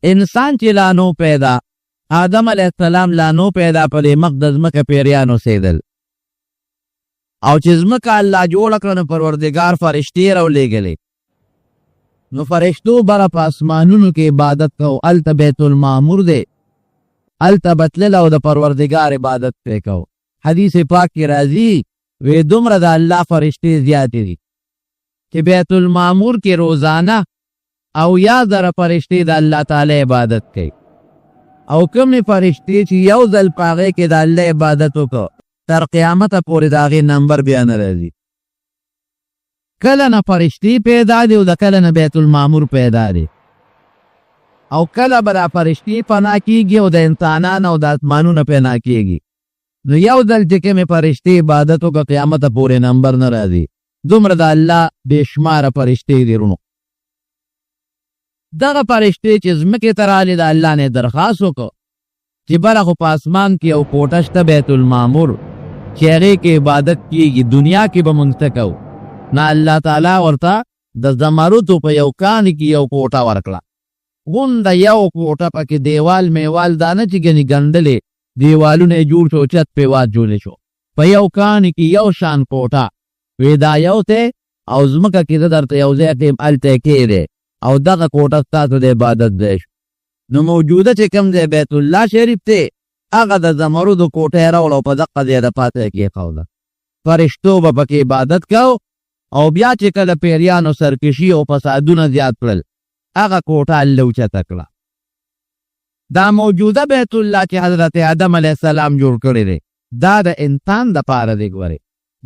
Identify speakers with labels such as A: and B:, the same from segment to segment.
A: انسان چې لا نو پیدا، آدم علیہ السلام لا نو پیدا، په دې مخ د ځمکه پیریان اوسېدل. او چې ځمکه الله جوړه کړه نو پروردګار فرشتې راولېږلې. نو فرشتو بره په اسمانونو کې عبادت کو، هلته بیت المعمور دی، هلته به تلل او د پروردګار عبادت پرې کو. حدیث پاک کې راځي وی دومره د الله فرشتې زیاتې دي چې بیت المعمور کې روزانه او یا زره فرشتې د الله تعالی عبادت کوي. او کومې فرشتې چې یو ځل په هغې کې د الله عبادت وکړو تر قیامته پورې د هغې نمبر بیا نه راځي. کله نه فرشتې پیدا دي او د کله نه بیت المعمور پیدا دي، او کله به دا فرشتې پناه کېږي او د انسانانو او د اسمانونو پناه کېږي. نو یو ځل چې کومې فرشتې عبادت وکړه قیامته پورې نمبر نه راځي. دومره د الله بېشماره فرشتې دي رونو. دغه فرشتې چې ځمکې ته رالې د الله نه درخواست وکړو چې بره خو په اسمان کې یو کوټه شته بیت المعمور چې هغې کې عبادت کېږي، دنیا کې به مونږ ته کوو. نه الله تعالی ورته د زمرودو په یو کان کې یو کوټه ورکړه، غونډه یو کوټه پکې دیوال میوال دا نه چې ګنې ګنډلې دیوالونه یې جوړ شو، چت پې واجولې شو، په یو کان کې یو شان کوټه. وی دا یو ته او ځمکه کې زه درته یو ځای ټیم هلته یې کېدی او دغه کوټه ستاسو د عبادت ځای شو. نو موجوده چې کوم ځای بیت الله شریف دی هغه د زمرودو کوټه یې راوړه او په دقه ځای د پاته یې کېښوده. فرشتو به پکې عبادت کو، او بیا چې کله پیریانو سرکشي او فسادونه زیات کړل هغه کوټه الله اوچته کړه. دا موجوده بیت الله چې حضرت آدم علیه السلام جوړ کړی دی دا د انسان دپاره دی. ګورې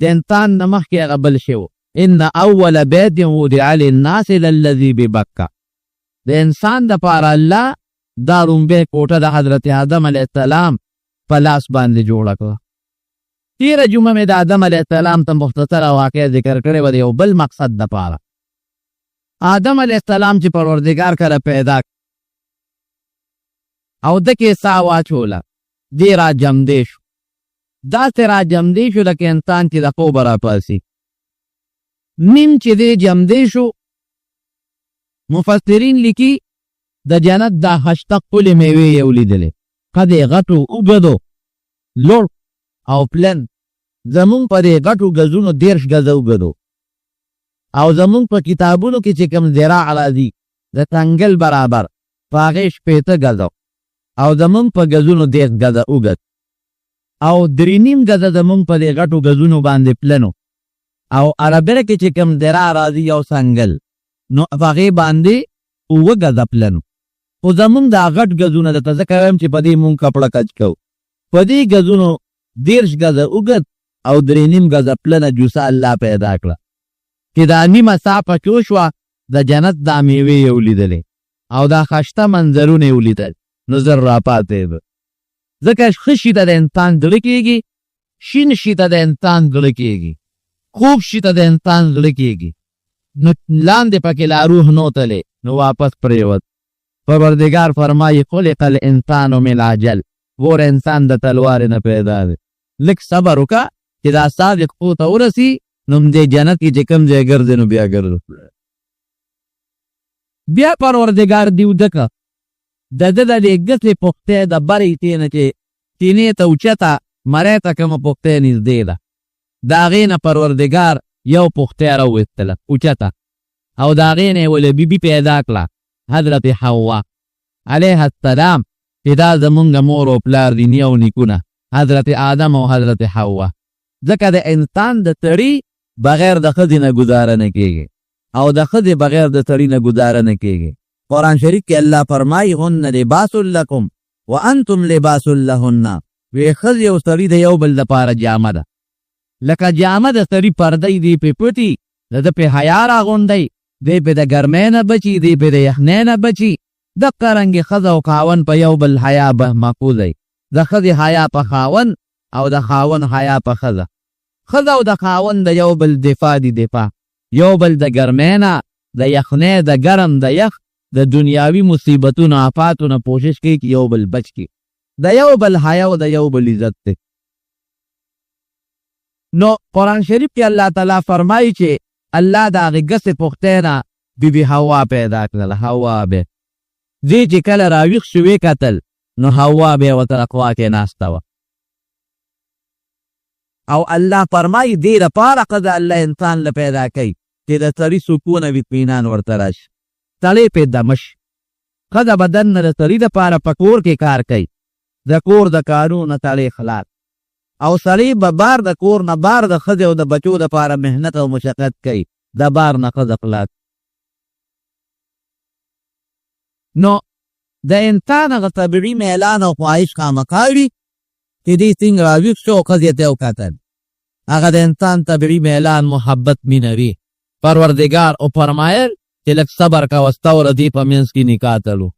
A: د انسان نه مخکې هغه بل شی و. ان اول بیت وضع للناس للذي ببکه. د انسان دپاره الله دا لومبۍ کوټه د حضرت آدم علیه السلام په لاس باندې جوړه کړه. تیره جمعه مې د آدم علیه السلام ته مختصره واقع ذکر کړې وه د یو بل مقصد دپاره. آدم علیه السلام چې پروردګار کله پیدا او د کې ساه واچوله دی را جمدې شو، داسې را جمدې شو لکه انسان چې د خوبه راپاسي. نیم چې دی جمدې شو، مفسرین لیکي د جنت دا هشته ښکلې میوې یې ولیدلې، قد یې غټو اوږدو لوړ او پلن. زمونږ په دې غټو ګزونو 30 ګزه اوږدو، او زمونږ په کتابونو کې چې کوم ذراع راځي د تنګل برابر په هغې 60 ګزه، او زمونږ په ګزونو 10 ګزه اوږد، او 3.5 ګزه زمونږ په دې غټو ګزونو باندې پلنو، او عربره کې چې کوم ذراع راځي یو سنګل نو په هغې باندې 7 ګزه پلنو. خو زمونږ دا غټ ګزونه درته ځکه وایم چې په دې مونږ کپړه کچ کوو. په دې ګزونو 30 ګزه اوږد او 3.5 ګزه پلنه جوسه الله پیدا کړه چې دا نیمه ساه پکې وشوه د جنت دا میوې یې ولیدلې او دا ښایسته منظرونه یې ولیدل. نو زر راپاتېده. ځکه ښه شي ته د انسان زړه کېږي، شین شي ته د انسان زړه کېږي، خوب شي ته د انسان زړه کېږي. نو لاندې پکې لا روح نو تلې نو واپس پرېوت. پروردګار فرمایي خلق الانسان من عجل. ګوره انسان د تلوارې نه پیدا دی. لږ صبر وکړه چې دا صادق خو ته ورسي نو دې جنت کې چې کوم ځای ګرځې نو بیا ګرځو. بیا پروردګار دې وده کړه د ده د دې ګسې پختې د برې تېنه چې تینې ته اوچته مرۍ ته کومه پختې نږدې ده د هغې نه پروردګار یو پختې راوویستله اوچته، او د هغې نه یې ولې بیبي پیدا کړه حضرت حوا علیه السلام چې دا زمونږ مور او پلار دي نیو نیکونه حضرت آدم او حضرت حوا. ځکه د انسان د سړي بغیر د ښځې نه ګزاره نه کېږي او د ښځې بغیر د سړي نه ګزاره نه کېږي. قرآن شریف کې الله فرمایي هن لباس لکم وانتم لباس لهن. وی ښځې او سړي د یو بل دپاره جامه ده. لکه جامه د سړي پردی دی پې پټي، د ده پې حیا راغونډی، دی پې د ګرمۍ نه بچي، دی پې د یخنۍ نه بچي. دقه رنګې ښځه او خاوند په یو بل حیا محفوظ دی. د ښځې حیا په خاوند او د خاوند حیا په ښځه. ښځه او د خاوند د یو بل دفاع دي، دفاع یو بل د ګرمۍ نه، د یخنۍ، د ګرم، د یخ، د دنیاوي مصیبتونو آفاتونو کوشش کوي چې یو بل بچ کړي. د یو بل حیا او د یو بل عزت دی. نو قرآن شریف کې الله تعالی فرمایي چې الله د هغې ګسې پختې نه بیبي حوا پیدا کړله. حوا به دې چې کله راویښ شو ویې کتل نو حوا بیا ورته خوا کې ناسته وه. او الله فرمایي دې دپاره ښه د الله انسان له پیدا کوي چې د سړي سکون او اطمینان ورته راشي. سړی پې دمه شي. ښه د بدن نه د سړي دپاره په کور کې کار کوي، د کور د کارونو نه سړی خلاص. او سړی به بار د کور نه بار د ښځې او د بچو دپاره محنت او مشقت کوي، د بار نه ښځه خلاص. نو د انسان هغه طبیعي میلان او خواهش خامخا وي چې دې څنګه راویښ شو او ښځې ته یې وکتل. هغه د انسان طبیعي میلان محبت مینه وي. پروردګار او فرمایل چې لږ صبر کوه ستا او د دې په منځ کې نکاح تلو.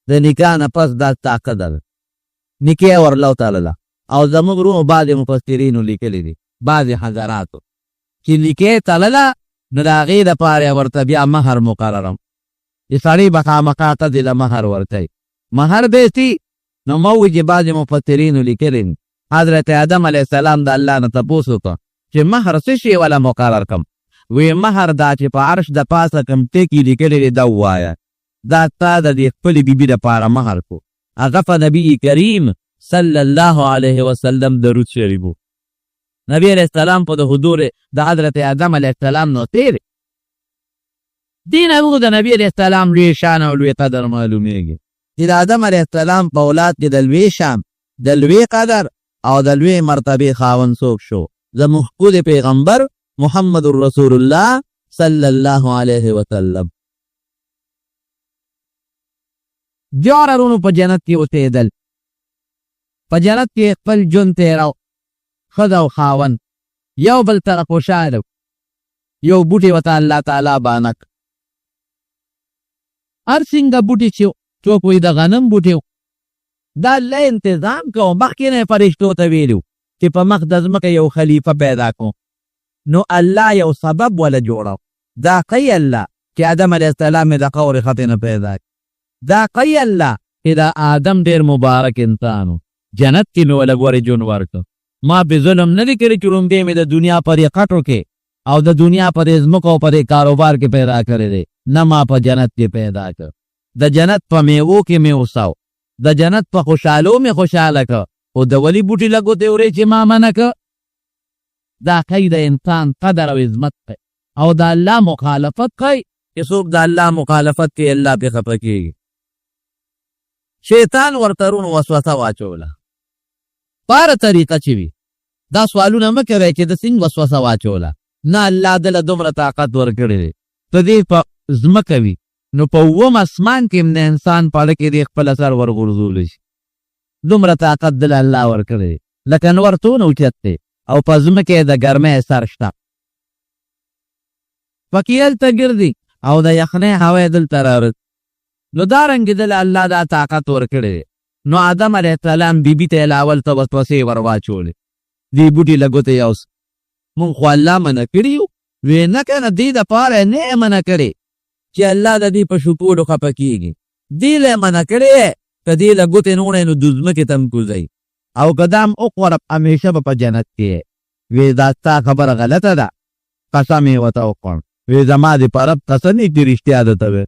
A: د نکاح نه پس دا ستا ښځه ده، نکاح ورله وتړله. او زموږ وروڼو بعضې مفسرینو لیکلي دي، بعضې حضراتو چې نکاح تړله نو د هغې دپاره یې ورته بیا مهر مقررم چې سړی به خامخا ښځې له مهر ورکوي. مهر به سي نو موږ چې بعضې مفسرینو لیکلي دي حضرت آدم علیه السلام د الله نه تپوس وکړه چې مهر څه شی وله مقرر کړم. وی مهر دا چې په عرش د پاسه کوم ټکي لیکلي دي دا ووایه، دا تا د دې خپلې بیبي دپاره مهر کو. هغه په نبي کریم صلی الله علیه وسلم درود شریف و. نبی علیه السلام په د حضور د حضرت آدم علیه السلام نه تېر دې نه موږ د نبي علیه السلام لوی شان او لوی قدر معلومیږي چې د آدم علیه السلام په اولاد کې د لوی شان، د لوی قدر او د لوی مرتبې خاوند څوک شو؟ زموږ ښکلی پیغمبر محمد رسول الله صلی الله علیه وسلم. دواړه وروڼو په جنت کې اوسېدل، په جنت کې خپل ژوند تېراو، ښځه او خاوند یو بل سره خوشحاله. یو بوټی ورته الله تعالی بانه کړ. هر څنګه بوټي چې څوک وایي د غنم بوټي دا الله انتظام کوو. مخکې نه یې فرشتو ته ویلي چې په مخ د ځمکه یو خلیفه پیدا کړو. نو الله یو سبب وله جوړو. دا قی الله چې آدم علیه السلام یې د قور خطې نه پیدا کړ. دا قی الله چې د آدم ډېر مبارک انسان و، جنت کې مې وله ګورې ژوند ورکړ. ما پې ظلم نه دی کړی چې لومبې مې د دنیا په دې خټو کې او د دنیا په دې ځمکو او په دې کاروبار کې پیدا کړی دی، نه ما په جنت کې پیدا کړ. د جنت په میوو کې مې اوساو، د جنت په خوشحالو مې خوشحاله کړ. خو د ولي بوټي لګو ته وری چې ما منع کړ. دا کوي د انسان قدر او عظمت کوي او د الله مخالفت کوي چې څوک د الله مخالفت کوي الله پې خفه کېږي. شیطان ورته رونو وسوسه واچوله په هره طریقه چې وي. دا سوالونه مه کوئ چې د څنګه وسوسه واچوله. نه الله دله دومره طاقت ورکړی دی. ته دې په ځمکه وي نو په اووم اسمان کې هم د انسان په اړه کې دې خپل سر ورغورځولی شي. دومره طاقت دله الله ورکړی دی. لکه نور څونه اوچت دی او په ځمکه یې د ګرمۍ سر شته. پکې هلته ګرځي او د یخنۍ هوا یې دلته رارسي. نو دارنګې دله الله دا طاقت ورکړی دی. نو آدم علیه السلام بیبي ته یې لاول ته وسوسې ور واچولې. دې بوټي له ګوتې یوسه. مونږ خو الله منع کړي یو. وی نه که نه دې دپاره یې نه یې منع کړې چې الله د دې په شکولو خفه کېږي. دې له یې منع کړې که دې له ګوتې نه وړی نو د ځمکې ته هم کوزوي او که دا هم وخوره همیشه به په جنت کې یې. وی دا ستا خبره غلطه ده. قسم یې ورته وکړ. وی زما دې په رب قسم یې چې رښتیا درته وی.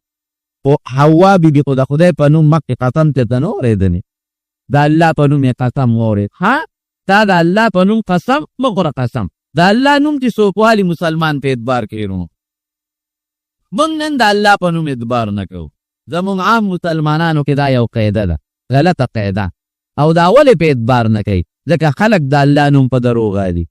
A: خو حوا بیبي خو د خدای په نوم مخکې قسم ترته نه اورېدلې، د الله په نوم یې قسم واورېد. ها تا د الله په نوم قسم مه خوره. قسم د الله نوم چې څوک والي مسلمان په اعتبار کوي. نو موږ نن د الله په نوم اعتبار نه کوو. زموږ عام مسلمانانو کې دا یو قاعده ده، غلطه قاعده، او دا ولې په اعتبار نه کوي؟ ځکه خلک د الله نوم په دروغ غالي.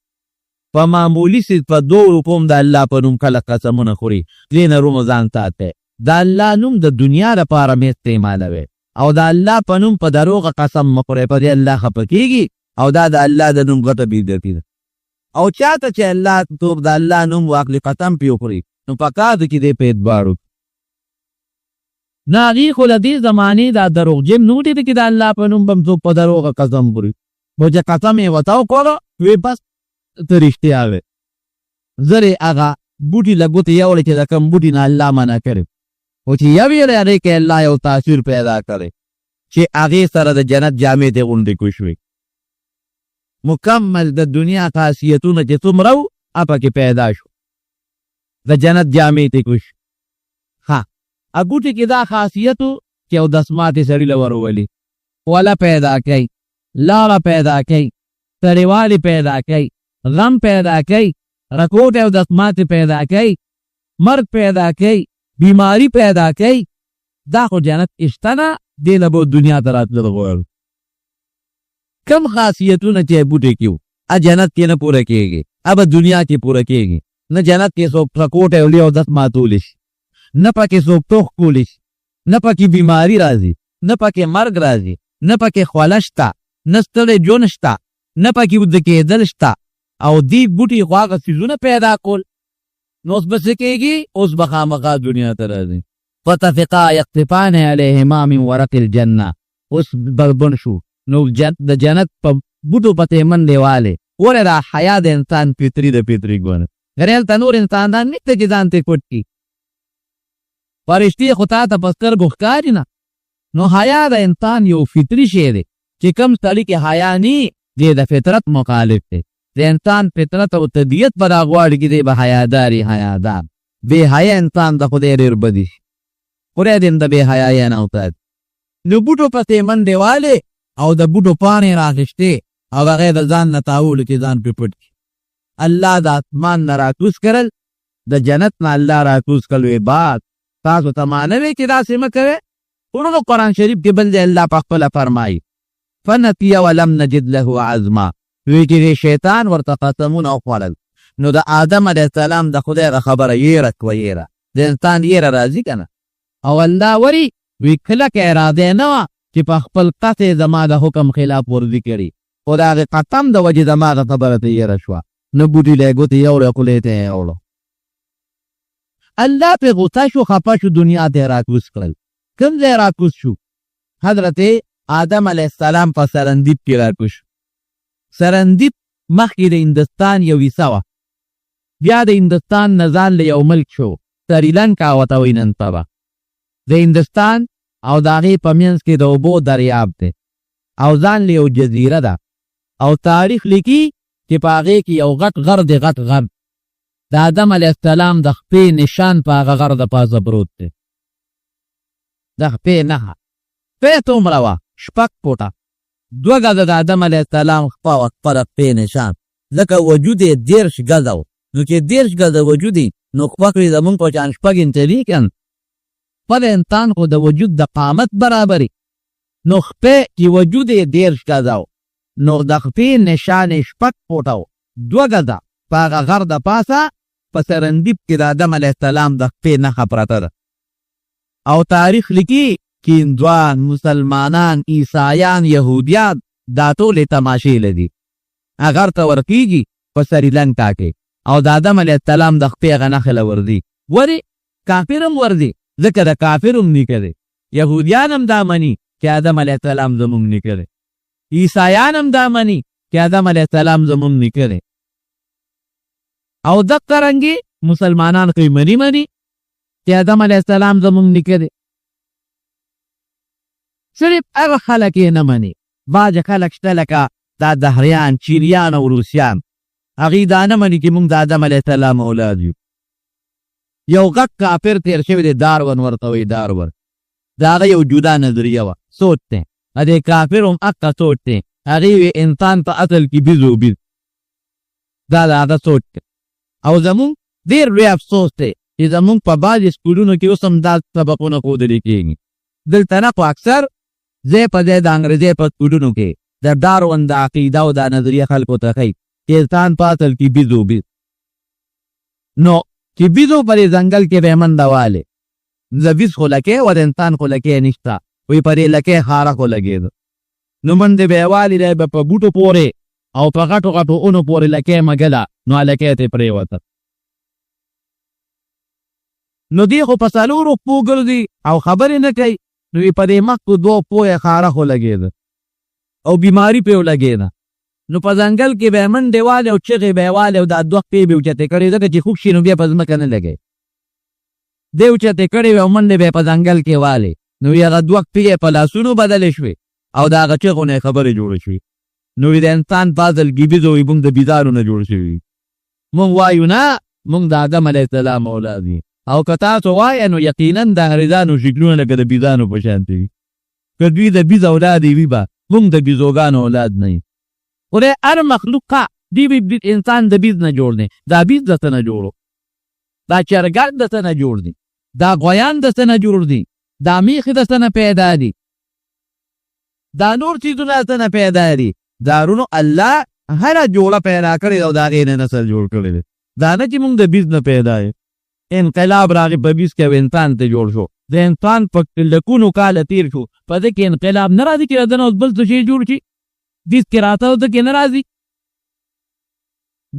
A: په معمولي څیز په 2 روپو هم د الله په نوم خلک قسمونه خوري. دې نه رومو ځان ساتئ. د الله نوم د دنیا لپاره مې استعمالوئ او د الله په نوم په دروغه قسم مه خورئ. په دې الله خفه کېږي او دا د الله د نوم غټه بېعزتي ده. او چاته چې الله توب د الله نوم واخلي قسم پې وخوري نو پکار ده چې دی په اعتبار وکړي. نه هغې خو له دې زمانې دا دروغجن نه وټېده چې د الله په نوم به هم څوک په دروغه قسم خوري. خو چې قسم یې ورته وکړه وی بس ته رښتیا وې. زر یې هغه بوټي له ګوتې یوړې چې د کوم بوټي نه الله منع کړی خو چې یو یې د هغې کې الله یو تاثیر پیدا کړی چې هغې سره د جنت جامې ته غوندې کوشوي. مکمل د دنیا خاصیتونه چې څومره و هغه پکې پیدا شو. د جنت جامې ته کوش. ها بوټي کې دا خاصیت و چې کې او دسماتې سړي له ورولي وله پیدا کوي لاړه پیدا کوي تړیوالي پیدا کوي غم پیدا کوي رکوټ او دسماتې پیدا کوي مرګ پیدا کوي بیماری پیدا کوي دا خو جنت شته نه دې نه به دنیا ته راتلل غواړو کم خاصیتونه چې بوټي کې وو جنت کې نه پوره کېږي به دنیا کې پوره کېږي نه جنت کې څوک رکوټ اولی او دس ماتولی شي نه پکې څوک ټوخ کولی شي نه پکې بیماری راځي نه پکې مرګ راځي نه پکې خوله شته نه ستړی ژوند شته نه پکې وده کېدل شته او دې بوټي خو هغه څیزونه پیدا کول نو اوس به څه کېږي اوس به خامخا دنیا ته راځي فتفقا یقطفان علیهما من ورق الجنه اوس بربن شو نو د جنت په بوټو پتې منډې والې ولې دا حیا د انسان فطري د فطري ګونه غریل ته نور انسانان نشته چې ځان ته پټ کړي فرشتې خو تا ته په سترګو ښکاري نه نو حیا د انسان یو فطري شی دی چې کم سړي کې حیا ني دی د فطرت مخالف دی د انسان فطرت او طبیعت به دا غواړي چې دی به حیاداري حیادار بې حیا انسان د خدای ډېر بدي شي خدای دې د بې حیایۍ نه وساتي نو بوټو پسې منډې والې او د بوټو پاڼې راخیستې او هغه د ځان نه تاولو چې ځان پرې پټ کړي الله د اسمان نه راکوز کړل د جنت نه الله راکوز کړل وی باد تاسو ته معنی وی چې داسې مه کوئ ورونو قرآن شریف کې بل ځای الله پخپله فرمایي فنسي ولم نجد له عزما وی چې شیطان ورته قسمونه وخوړل نو د آدم علیه السلام د خدای د خبره یېره کوه یېره د انسان یېره راځي که نه او الله وری وی کلکه اراده نه وه چې په خپل قطع زما د حکم خلاف ورزي کړي خو د هغې قسم د وجې زما د خبره ته یېره شوه نه بوټي له یې ګوتې یوړې خولې ته یې یوړو الله پې غوسه شو خفه شو دنیا ته یې راکوز کړل کوم ځای راکوز شو حضرت آدم علیه السلام په سرندیب کې راکوز شو سرندیب مخکې د هندوستان یو حصه وه بیا د هندوستان نه ځان له یو ملک شو سریلنکا ورته وایي نن سبا د هندوستان او د هغې په منځ کې د اوبو دریاب دی او ځان له یو جزیره ده او تاریخ لیکي چې په هغې کې یو غټ غر دی غټ غر د آدم علیه السلام د خپې نشان په هغه غر د پاسه پروت دی د خپې نښه خپې څومره وه 6 فوټه 2 ګزه د آدم علیه السلام خپه وه خپه د خپې نشان ځکه وجود یې 10 ګزه و نو چې 10 ګزه وجود یې نو خپه کړي زمونږ په شان 6 انچه دي که خپل انسان خو د وجود د قامت برابري نو خپې چې وجود یې 10 ګزه و نو د خپې نشان یې 6 فوټه و 2 ګزه په هغه غر د پاسه په سرندیب کې د آدم علیه السلام د خپې نښه پرته ده او تاریخ لیکي چې هندوان مسلمانان عیسایان یهودیان دا ټولې تماشې لدي هغه ته ورکېږي په سریلنکا کې او د آدم علیه السلام د خپې هغه نښه له ورځي ولې کافر هم ورځي ځکه د کافر هم نیکه دی یهودیان هم دا مني چې آدم علیه السلام زموږ نیکه دی عیسایان هم دا مني چې آدم علیه السلام زموږ نیکه دی او دقه رنګې مسلمانان خو مني چې آدم علیه السلام زموږ نیکه دی صرف هغه خلک یې نه مني بعضې خلک شته لکه دا دهریان چینیان او روسیان هغوی دا نه مني چې موږ د آدم علیه السلام اولاد یو یو غټ کافر تیر شوی دی دارون ورته وایي دارون د هغه یو جدا نظریه وه سوچ دی د دې کافر هم حقه سوچ دی هغې وی انسان په اصل کې بیز و بیز دا د هغه سوچ دی او زمونږ ډېر لوی افسوس دی چې زمونږ په بعضې سکولونو کې اوس هم دا سبقونه ښودلي کېږي دلته نه خو اکثر ځای په ځای د انګریزۍ په سکولونو کې د ډارون د عقیده او دا نظریه خلکو ته ښیي چې انسان په اصل کې بیز و بیز نو چې بیزو په دې ځنګل کې به یې منډه والې د بیز خو لکۍ و د انسان خو لکۍ نشته وایي په دې لکۍ خاره خو لګېده نو منډې به یې والې دی به په بوټو پورې او په غټو غټو اونو پورې لکۍ مګله نو هلکۍ ته یې پرېوته نو دې خو په څلورو پښو ګرځي او خبرې نه کوي نو په دې مخکو 2 پښو یې خاره خو لګېده او بیماري پرې ولګېده نو په ځنګل کې به یې منډې والې او چغې به یې والې او دا 2 پښې به یې اوچتې کړې ځکه چې خوږ شي نو بیا په ځمکه نه لګوي دی اوچتې کړې وې او منډې به یې په ځنګل کې والې نو هغه 2 پښې یې په لاسونو بدلې شوې او د هغه چغو نه یې خبرې جوړې شوې نو د انسان په اصل کې بیز وایي موږ د بیزارو نه جوړ شوي موږ وایو نه موږ د آدم علیه السلام اولاد یو او که تاسو وایه نو یقینا د انګریزانو شکلونه لکه د بیزانو په شان دي. که دوی د بیز اولاد وي به موږ د بیزوګانو اولاد نه یو. خدای هر مخلوق دی انسان د بیز نه جوړ دی. دا بیز د څه نه جوړو؟ دا چرګان د څه نه جوړ دي؟ دا غویان د څه نه جوړ دي؟ دا میخې د څه نه پیدا دي؟ دا نور چیزونه د څه نه پیدا دي؟ دارونو الله هره جوړه پیدا کړې او د هغې نه نسل جوړ کړی دی. دا نه چې موږ د بیز نه پیدا یې. انقلاب راغی په بیز کې او انسان ته جوړ شو. د انسان په لکونو کاله تیر شو په دې کې انقلاب نه راځي چې دنه اوس بل څه شی جوړ شي. بیز کې راته او ده کې نه راځي.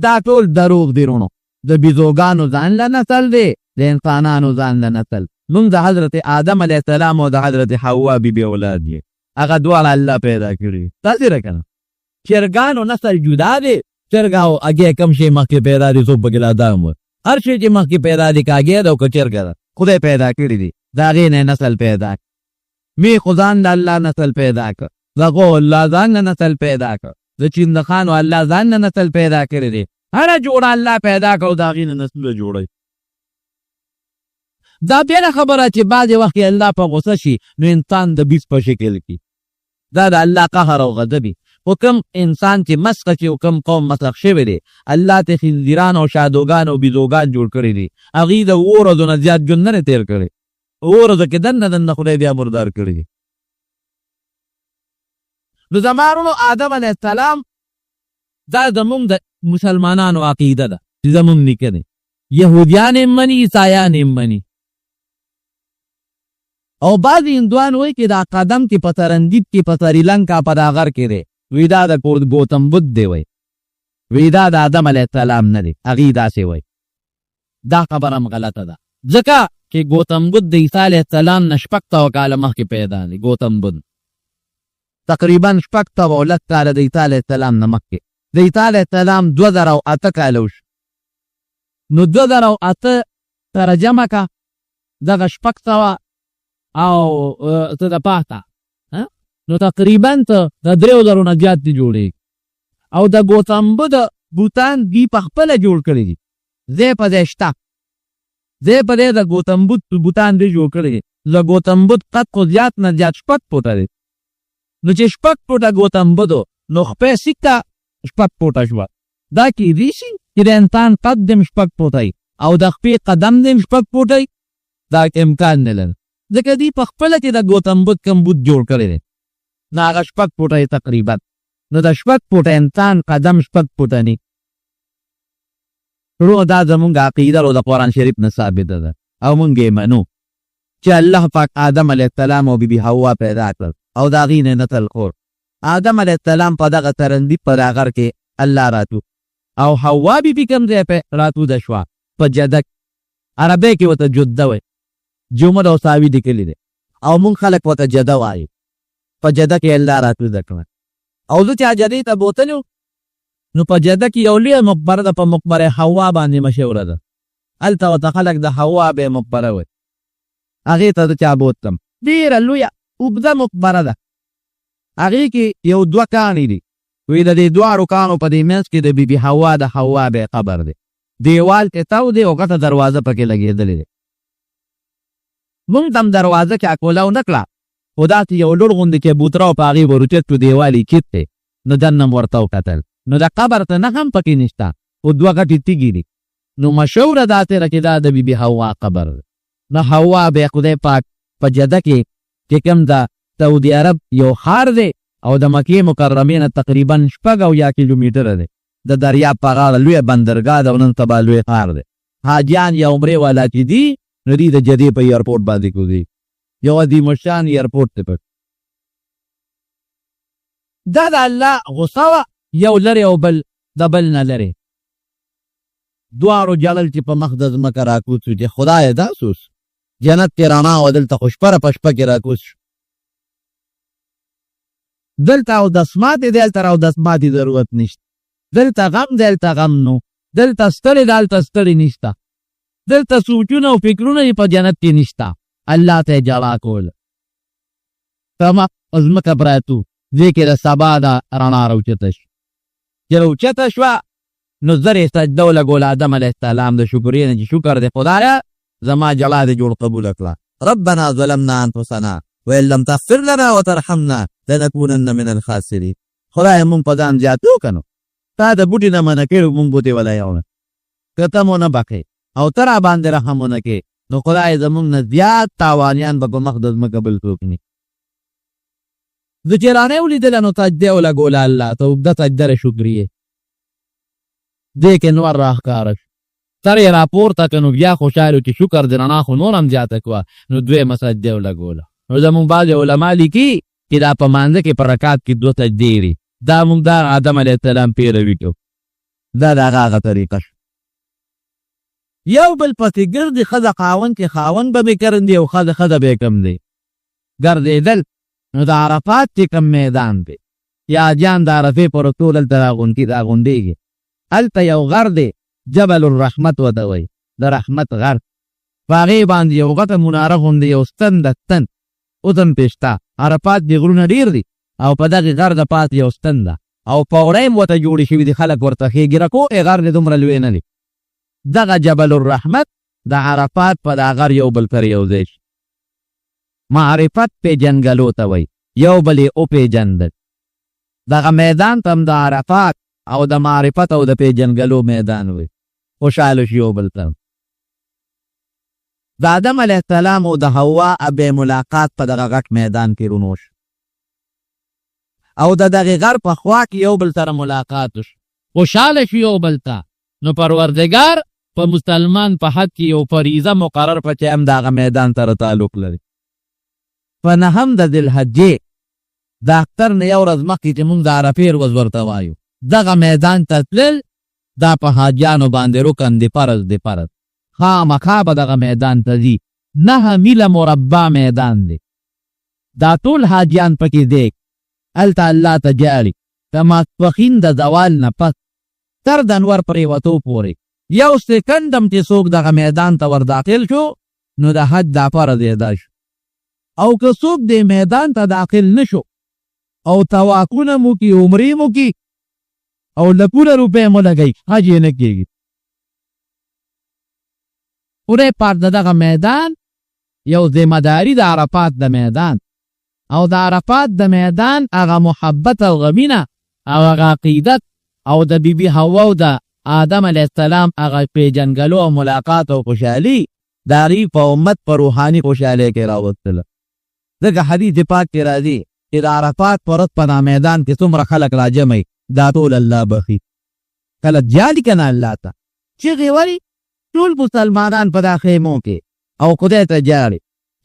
A: دا ټول دروغ دی رونو. د بیزوګانو ځان له نسل دی، د انسانانو ځان له نسل. موږ د حضرت آدم علیه السلام او د حضرت حوا بیبي اولاد یې. هغه دواړه الله پیدا کړي. تاسې را که نه چرګانو نسل جدا دی. چرګ او هګۍ کم شی مخکې پیدا دي څوک پکې لا دام وه. هر شی چې مخکې پیدا دی که هګۍ ده او که چرګه ده خدای پیدا کړي دي. د هغې نه نسل پیدا کړ. میخو ځان د الله نسل پیدا کړ. د غو الله ځان نه نسل پیدا کړ. د چندخانو الله ځان نه نسل پیدا کړی دی. هره جوړه الله پیدا کړ او د هغې نه نسلونه جوړوي. دا بېله خبره چې بعضې وخت الله په غوسه شي نو انسان د بیز په شکل کې. دا د الله قهر او غضب وي. خو کوم انسان چې مسخه شي او کوم قوم مسخ شوی دی الله ته خنزیران او شادوګان او بیزوګان جوړ کړي دي. هغې د اوو ورځو نه زیات ژوند نه تېر کړی. اوو ورځو کې دننه خدای بیا مردار کړي دي. نو زما ورونو آدم علیه السلام دا زمونږ د مسلمانانو عقیده ده چې زمونږ نیکه دی. یهودیان یې مني، عیسایان یې مني. او بعضې هندوان وایي چې دا قدم کې په ترندیب کې په سریلنکا په دا غر کې دی. وی دا د ګوتم بدھ دی. وی دا د آدم علیه السلام نه دی. هغې داسې وایي. دا خبره هم غلطه ده ځکه چې ګوتم بدھ د عیسی علیه السلام نه 600 کاله مخکې پیدا دی. ګوتم بدھ تقریبا 600 کاله د عیسی علیه السلام نه مخکې. د عیسی علیه السلام 2008 کاله وشو. نو 2008 سره جمع که دغه 600 او ته د پاته نو تقریبا ته د 3000 نه زیات دي جوړېږي. او د ګوتم بدھ بوتان دوی په خپله جوړ کړي دي. ځای په ځای شته. ځای په ځای د ګوتم بدھ بوتان دوی جوړ کړي دي. د ګوتم بدھ قد خو زیات نه زیات 6 فوټه دی. نو چې 6 فوټه ګوتم بدھ نو خپې سکه 6 فوټه شوه. دا کیدی شي چې د انسان قد دم 6 فوټه او د خپې قدم دم 6 فوټه. دا امکان نه لري ځکه دوی په خپله کې د ګوتم بدھ کوم بت جوړ کړی دی نو هغه 6 فوټه تقریبا. نو د 6 فوټه انسان قدم 6 فوټه نی. رو دا زمونږ عقیده رو د قرآن شریف نه ثابته ده او مونږ یې منو چې الله پاک آدم علیه السلام او بیبي حوا پیدا کړل او د هغې نه نسل خور. آدم علیه السلام په دغه ترندیب په دا غر کې الله راتو او حوا بیبي کوم ځای په راتو ده شوه په جدک. عربی کې ورته جده وایي. جمد او ساوي لیکلي دی او مونږ خلک ورته جده وایو. په جده کې الله راتو ده کړه. او زه چې جدې ته بوتلو نو په جده کې یو لویه مقبره ده. په مقبره حوا باندې مشهوره ده. هلته ورته خلک د حوا بې مقبره وایي. هغې ته زه چا بوتلم. ډېره لویه اوږده مقبره ده. هغې کې یو 2 کاڼي دي. وی د دې 2 کاڼو په دې منځ کې د بیبي حوا د حوا بې قبر دی. دیوال کې تاو دی او غټه دروازه پکې لګېدلې دی. مونږ ته هم دروازه کې اکولاو نه کړه خو داسې یو لوړ غوندې کبوتره او په هغې به روچت شو دیوال یې چیت دی. نو دننه م ورته وکتل نو د قبر ته نه هم پکې نشته خو 2 غټې تیږې دي. نو مشهوره داسې ده چې دا د بیبي حوا قبر دی. نو حوا بیا خدای پاک په جده کې چې کوم د سعودي عرب یو ښار دی او د مکې مکرمې نه تقریبا 6 کیلومتره دی. د دریاب په غاړه لویه بندرګاه ده او نن سبا لوی ښار دی. حاجیان یا عمرې والا چې دي نو دوی د جدې په ایرپورټ باندې کوزي. یو عظیم الشان ایرپورټ دی پکې. دا د الله غصه وه یو لرې او بل د بل نه لرې. دواړو جلل چې په مخ د ځمکه راکوز شو چې خدایه دا سوس جنت کې رڼا وه دلته خو شپه په شپه کې راکوز شو. دلته اودسمات دی دلته اودسماتې ضرورت نشته. دلته غم دلته غم نو. دلته ستړی دلته ستړی نشته. دلته سوچونه او فکرونه یې په جنت کې نشته. الله ته جړا کول. تمه ځمکه پراتو دې کې د سبا د رڼا راوچته شوه. چې راوچته شوه نو زر یې سجده ولګول آدم علیه السلام د شکرې نه چې شکر دی خدایه زما جلا دې جوړ قبول کړه. ربنا ظلمنا انفسنا وان لم تغفر لنا وترحمنا لنكونن من الخاسرين. خدای مونږ په ځان زیاتو کنو، تا د بوټي نه منع کړو، مونږ بوټي ولایو نه که ته مو نه بخې او ته را باندې رحم ونه کې، نو خدای زمونږ نه زیات تاوانیان به په مخ د ځمکه بل څوک ني. زه چې رانه ولیدله نو سجدې ولګوله الله ته، اوږده سجده د شکریې. دې کې نور راښکاره شو، سر یې راپورته کړه، نو بیا خوشحال چې شکر د رڼا خو نور هم زیاته کړه، نو دویمه سجدې ولګوله. نو زمونږ بعضې علما لیکي چې دا په مانځه کې په رکات کې دوه سجدې دي. دا مونږ دا آدم علیه السلام پیروي کوو، دا د هغه طریقه شو. یو بل پسې ګرځي، ښځه خاوند چې خاوند به مې کرندي او ښځه به یې کم دی ګرځېدل. نو د عرفات چې کم میدان دی، یا حاجیان د عرفې په رسول هلته راغونډېږي، هلته یو غر دی جبل الرحمت ورته وایي، د رحمت غر. په هغې باندې یو غټه مناره غوندې یو ستن د ستن اوزم پې شته. عرفات دې غرونه ډېر دي او په دغې غر د پاس یو ستن ده او پوړی هم ورته جوړې شوي دي، خلک ورته خېږي. رکوع غر دې دومره لوی نه دی. دغه جبل الرحمت د عرفات په دا غر یو بل سره یو ځای شي. معرفت پیژنګلو ته وایي، یو بل یې وپېژندل. دغه میدان ته هم د عرفات او د معرفت او د پیژنګلو میدان وایي. خوشحاله شي یو بل ته. د آدم علیه السلام او د حوا ابې ملاقات په دغه غټ میدان کې رونو شو او د دغې غر په خوا کې یو بل سره ملاقات وشو. خوشحاله شو یو بل ته. نو پروردګار په مسلمان په حق کې یو فریضه مقرر په چې هم دغه میدان سره تعلق لري. په نهم د ذوالحجې د اختر نه یو ورځ مخکې چې مونږ د عرفې ورځ ورته وایو، دغه میدان ته تلل دا په حاجیانو باندې رکن دی، فرض دی. فرض خامخا به دغه میدان ته ځي. 9 میله مربع میدان دی. دا ټول حاجیان پکې دی. هلته الله ته جاړي د ماسپښین د زوال نه پس تر د انور پرېوتو پورې یو سکنډ هم چې څوک دغه میدان ته ور داخل شو، نو د حج دا فرض یې ادا شو. او که څوک دې میدان ته داخل نشو او طوافونه مو کي، عمرې مو کي او لکونه روپۍ مو لګوي، حج یې نه کېږي. پوره پار د دغه میدان یو ذمهداري د عرفات د میدان او د عرفات د میدان هغه محبت او غمینه او هغه عقیدت او د بیبي حوا او د آدم علیه السلام هغه پیژنګلو او ملاقات او خوشحالي د هغې په امت په روحاني خوشحالۍ کې راوستله. ځکه حدیث پاک کې راځي چې د عرفات په ورځ په دا میدان کې څومره خلک راجمعي، دا ټول الله بخي. کله جالي که نه الله ته چغې ولي ټول مسلمانان په دا خیمو کې او خدای ته جاړي.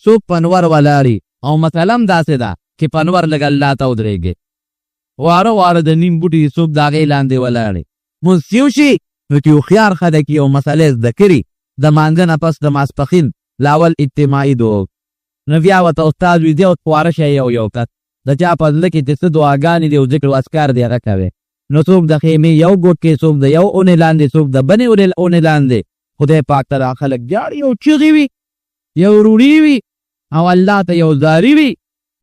A: څوک په انور ولاړي او مثلا داسې ده چې په انور لږ الله ته ودرېږي، واره واره د نیم بوټي څوک د هغې لاندې ولاړي. مونځ چې وشي نو چې هوښیار خلک یو مسلې زده کړي، د مانځه نه پس د ماسپښین لاول اجتماعي دعا، نو بیا ورته استاد وي دی او خواره شی یو کس د چا په زړه کې چې څه دعاګانې دي او ذکر و اذکار دی هغه کوي. نو څوک د خیمې یو ګوټ کې، څوک د یو اونې لاندې، څوک د بلې اونې لاندې. خدای پاک ته دا خلک جاړي او چغې وي، یو روړي وي او الله ته یو زاري وي.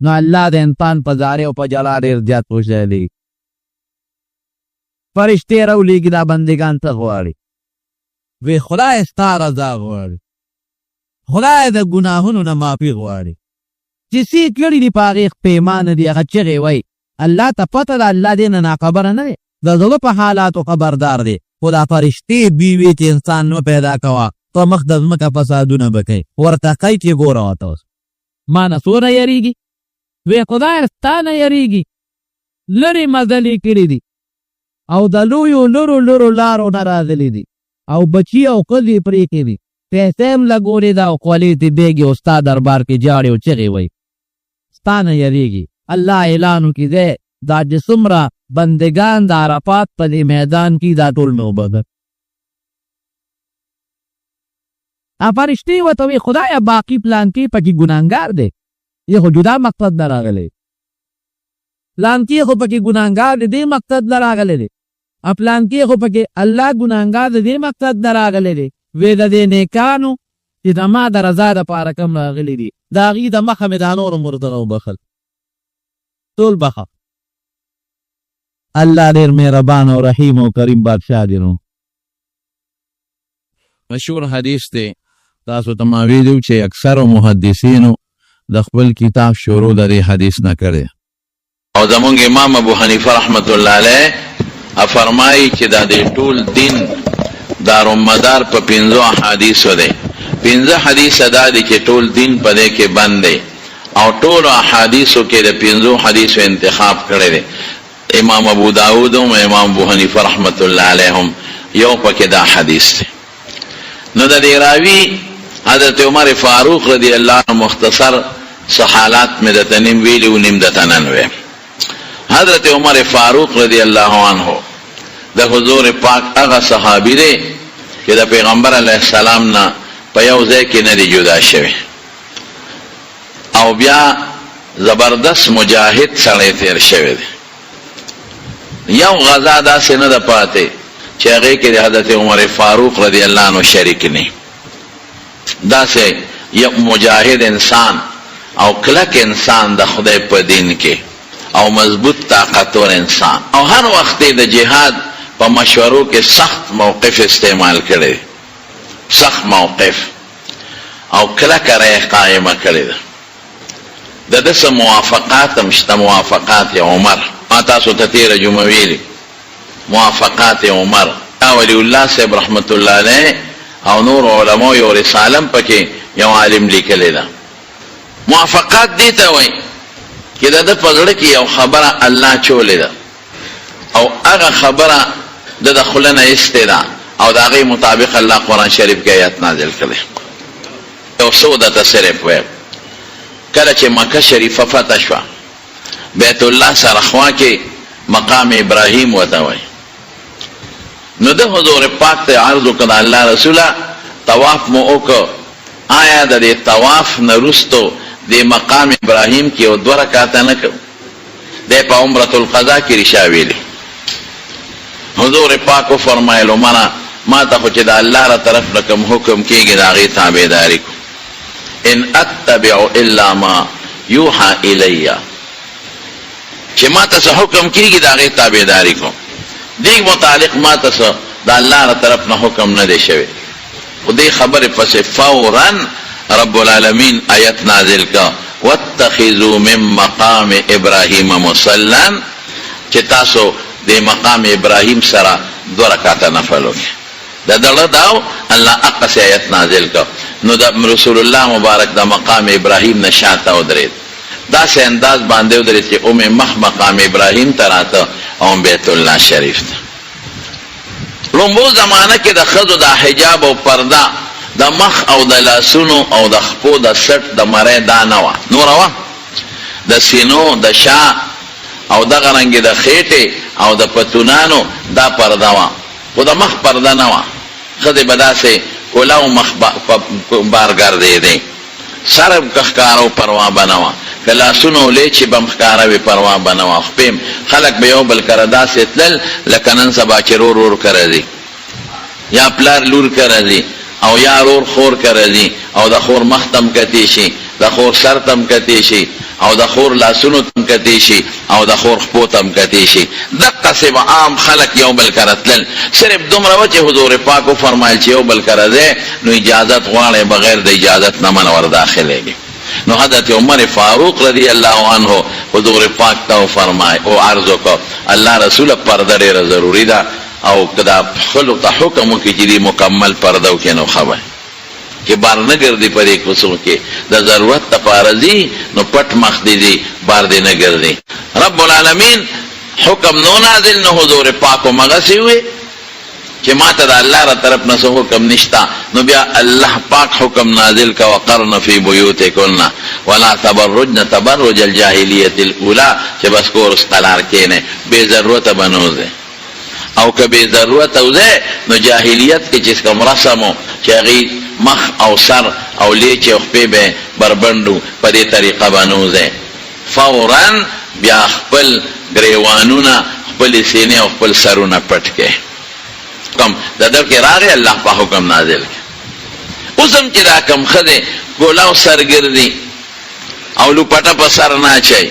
A: نو الله د انسان په زاري او په جلا ډېر زیات خوشحالي. فرشتې راولېږي دا بندګان ته غواړي، وی خدای ستا رضا غواړي، خدای د ګناهونو نه معافي غواړي. چې څه یې کړي دي په هغې پیمانه دي، هغه چغې وایي. الله ته پته ده الله دې نه ناخبره نه دی، د زړه په حالاتو خبردار دی. خو دا فرشتې بیوي چې انسان نو پیدا کوه، په مخ د ځمکه فسادونه به کوي، ورته کوي چې ګوره ورته اوس ما نه څونه یېرېږي. وی خدای ستا نه یېرېږي، لرې مزلې کړي دي او د لویو لرو لارو نه راغلي دي او بچي او ښځې پرېښې دي، پیسې هم لګولې ده او خولې تې بیږي او ستا دربار کې جاړې او چغې وایي. ستا نه یېرېږي. الله اعلان وکړي دی دا چې څومره بندگان د عرفات په دې میدان کې دا ټول مې وبخښل. فرشتې ورته وایي خدایه باقي پلانکې پکې ګناهګار دی، یې خو جدا مقصد نه راغلی، پلانکې خو پکې ګناهګار دی دې مقصد نه راغلی دی، پلانکې خو پکې الله ګناهګار دی دې مقصد نه راغلی دی. وی د دې نیکانو چې د ما د رضا دپاره کم راغلي دي، د هغې د مخه مې دا نور هم ورته وبخل، ټول بخه. الله ډېر مهربان او رحیم او کریم بادشاه دی. نو
B: مشهور حدیث دی تاسو ته ما ویلو چې اکثر محدثینو د خپل کتاب شروع د دې حدیث نه کړي
C: او زمونږ امام ابو حنیفه رحمت الله علیه فرمایي چې دا د ټول دین دارومدار په 15 احادیثو دی. 15 حدیث دا دی چې ټول دین په دې کې بند دی او ټول احادیثو کې د 15 حدیثو انتخاب کړی دی. امام ابو داود او امام ابو حنیفه رحمت الله علیهم یو پکې دا حدیث دی. نو د دې راوی حضرت عمر فاروق رضی الله عنه مختصر صحالات میں د تنیم ویلی و نیم د تننوے. حضرت عمر فاروق رضی اللہ عنہ د حضور پاک اغا صحابی دے کہ د پیغمبر علیہ السلام نا پیوزے کی ندی جدا شوی او بیا زبردست مجاہد سڑے تیر شوی دے. یو غزا دا سے ند پاتے چاگے کہ حضرت عمر فاروق رضی اللہ عنہ شریک نہیں دا سے یو مجاہد انسان او کلک انسان د خدای په دین کې او مضبوط طاقتور انسان او هر وخت د جهاد په مشورو کې سخت موقف استعمال کړي سخت موقف او کلک رای قائمه کړي د دس موافقات مشته موافقات عمر ما تاسو ته تیر جمعه ویلي موافقات عمر ولی الله صاحب رحمت الله علیه او نور علماء او رسالم پکې یو عالم لیکلی ده. موافقات دیتا وای کہ دا پزړه کې یو خبره الله چولې ده او هغه خبره د خلنه استدا او دا غي مطابق الله قرآن شریف کې آیات نازل کړي. یو سوده تصرف وای کله چې مکه شریفه فتح شو بیت الله سره خوا کې مقام ابراهیم وته وای نو د حضور پاک ته عرض وکړه الله رسوله طواف مو وکړه آیا د دې طواف نرستو د مقام ابراهیم کې او 2 رکعات نه کو د په عمره القضاء کې رشاویلی. حضور پاک فرمایلو ما ته خو چې د الله را طرف نه کوم حکم کېږي دا غي تابعداري کو ان اتبع الا ما یوحى الی چې ما ته حکم کېږي دا غي تابعداري کو دې متعلق ما ته د الله را طرف نه حکم نه دی شوی و دې خبره پس فورا رب العالمین آیت نازل کا واتخذوا من مقام ابراهیم مصلا چې تاسو د مقام ابراهیم سره 2 رکعات نفل وکړئ. دا دغه داو الله اقصى آیت نازل کا نو د رسول الله مبارک د مقام ابراهیم نشاته ودرید دا سه انداز باندې ودرید چې مقام ابراهیم تراته او بیت الله شریف ته. لومبو زمانه کې د خزو د حجاب او پرده د مخ او د لاسونو او د خپو د سټ د مړې دا نه وه نوره وه د سینو د شا او دغه رنګې د خېټې او د پتونانو دا پرده وه خو د مخ پرده نه وه. ښځې به داسې کولاو مخ بار ګرځېدې سر که ښکاره و پروا به نه وه که لاسونو لیچې به م ښکاره وې پروا به نه وه. خپې خلک به یو بل کره داسې تلل لکه نن سبا چې رور کره ځي یا پلار لور کره ځي او یا رور خور کره ځي او د خور مخ تم کتی شي د خور سر تم کتی شي او د خور لاسونو تم کتی شي او د خور خپو تم کتی شي. دقسې به عام خلک یو بل کره تلل صرف دومره وه چې حضور پاک وفرمایل چې یو بل کره ځی نو اجازت غواړی بغیر د اجازت نه من ور داخلیږي. نو حضرت عمر فاروق رضی الله عنه حضور پاک ته فرمای او عرض وکړه الله رسول پرده ډېره ضروري ده او کدا خلق ته حکم وکړي چې مکمل پرده وکړي نو خبر کہ بار نہ گردی پر ایک وسو کے دا ضرورت تپارزی نو پٹ مخ دی بار دے نہ گردی. رب العالمین حکم نو نازل نو حضور پاک و مغسی ہوئے کہ ماتا دا اللہ را طرف نسو حکم نشتا نو بیا اللہ پاک حکم نازل کا وقرن فی بیوتکن ولا تبرجن تبرج الجاہلیت الاولا کہ بس کورس قلار کینے بے ضرورت بنوزے او که بے ضرورت او دے نو جاہلیت کی جس کا مرسمو چاگی مخ او سر او لیچ او خپی بے بربندو پا دی طریقہ بنوزے فوراً بیا خپل گریوانونا خپل سینے او خپل سرونا پٹ کے کم در کے راغے اللہ پا حکم نازل کے اسم چی دا کم خدے گولاو سر گردی او لپٹا پا سر ناچائی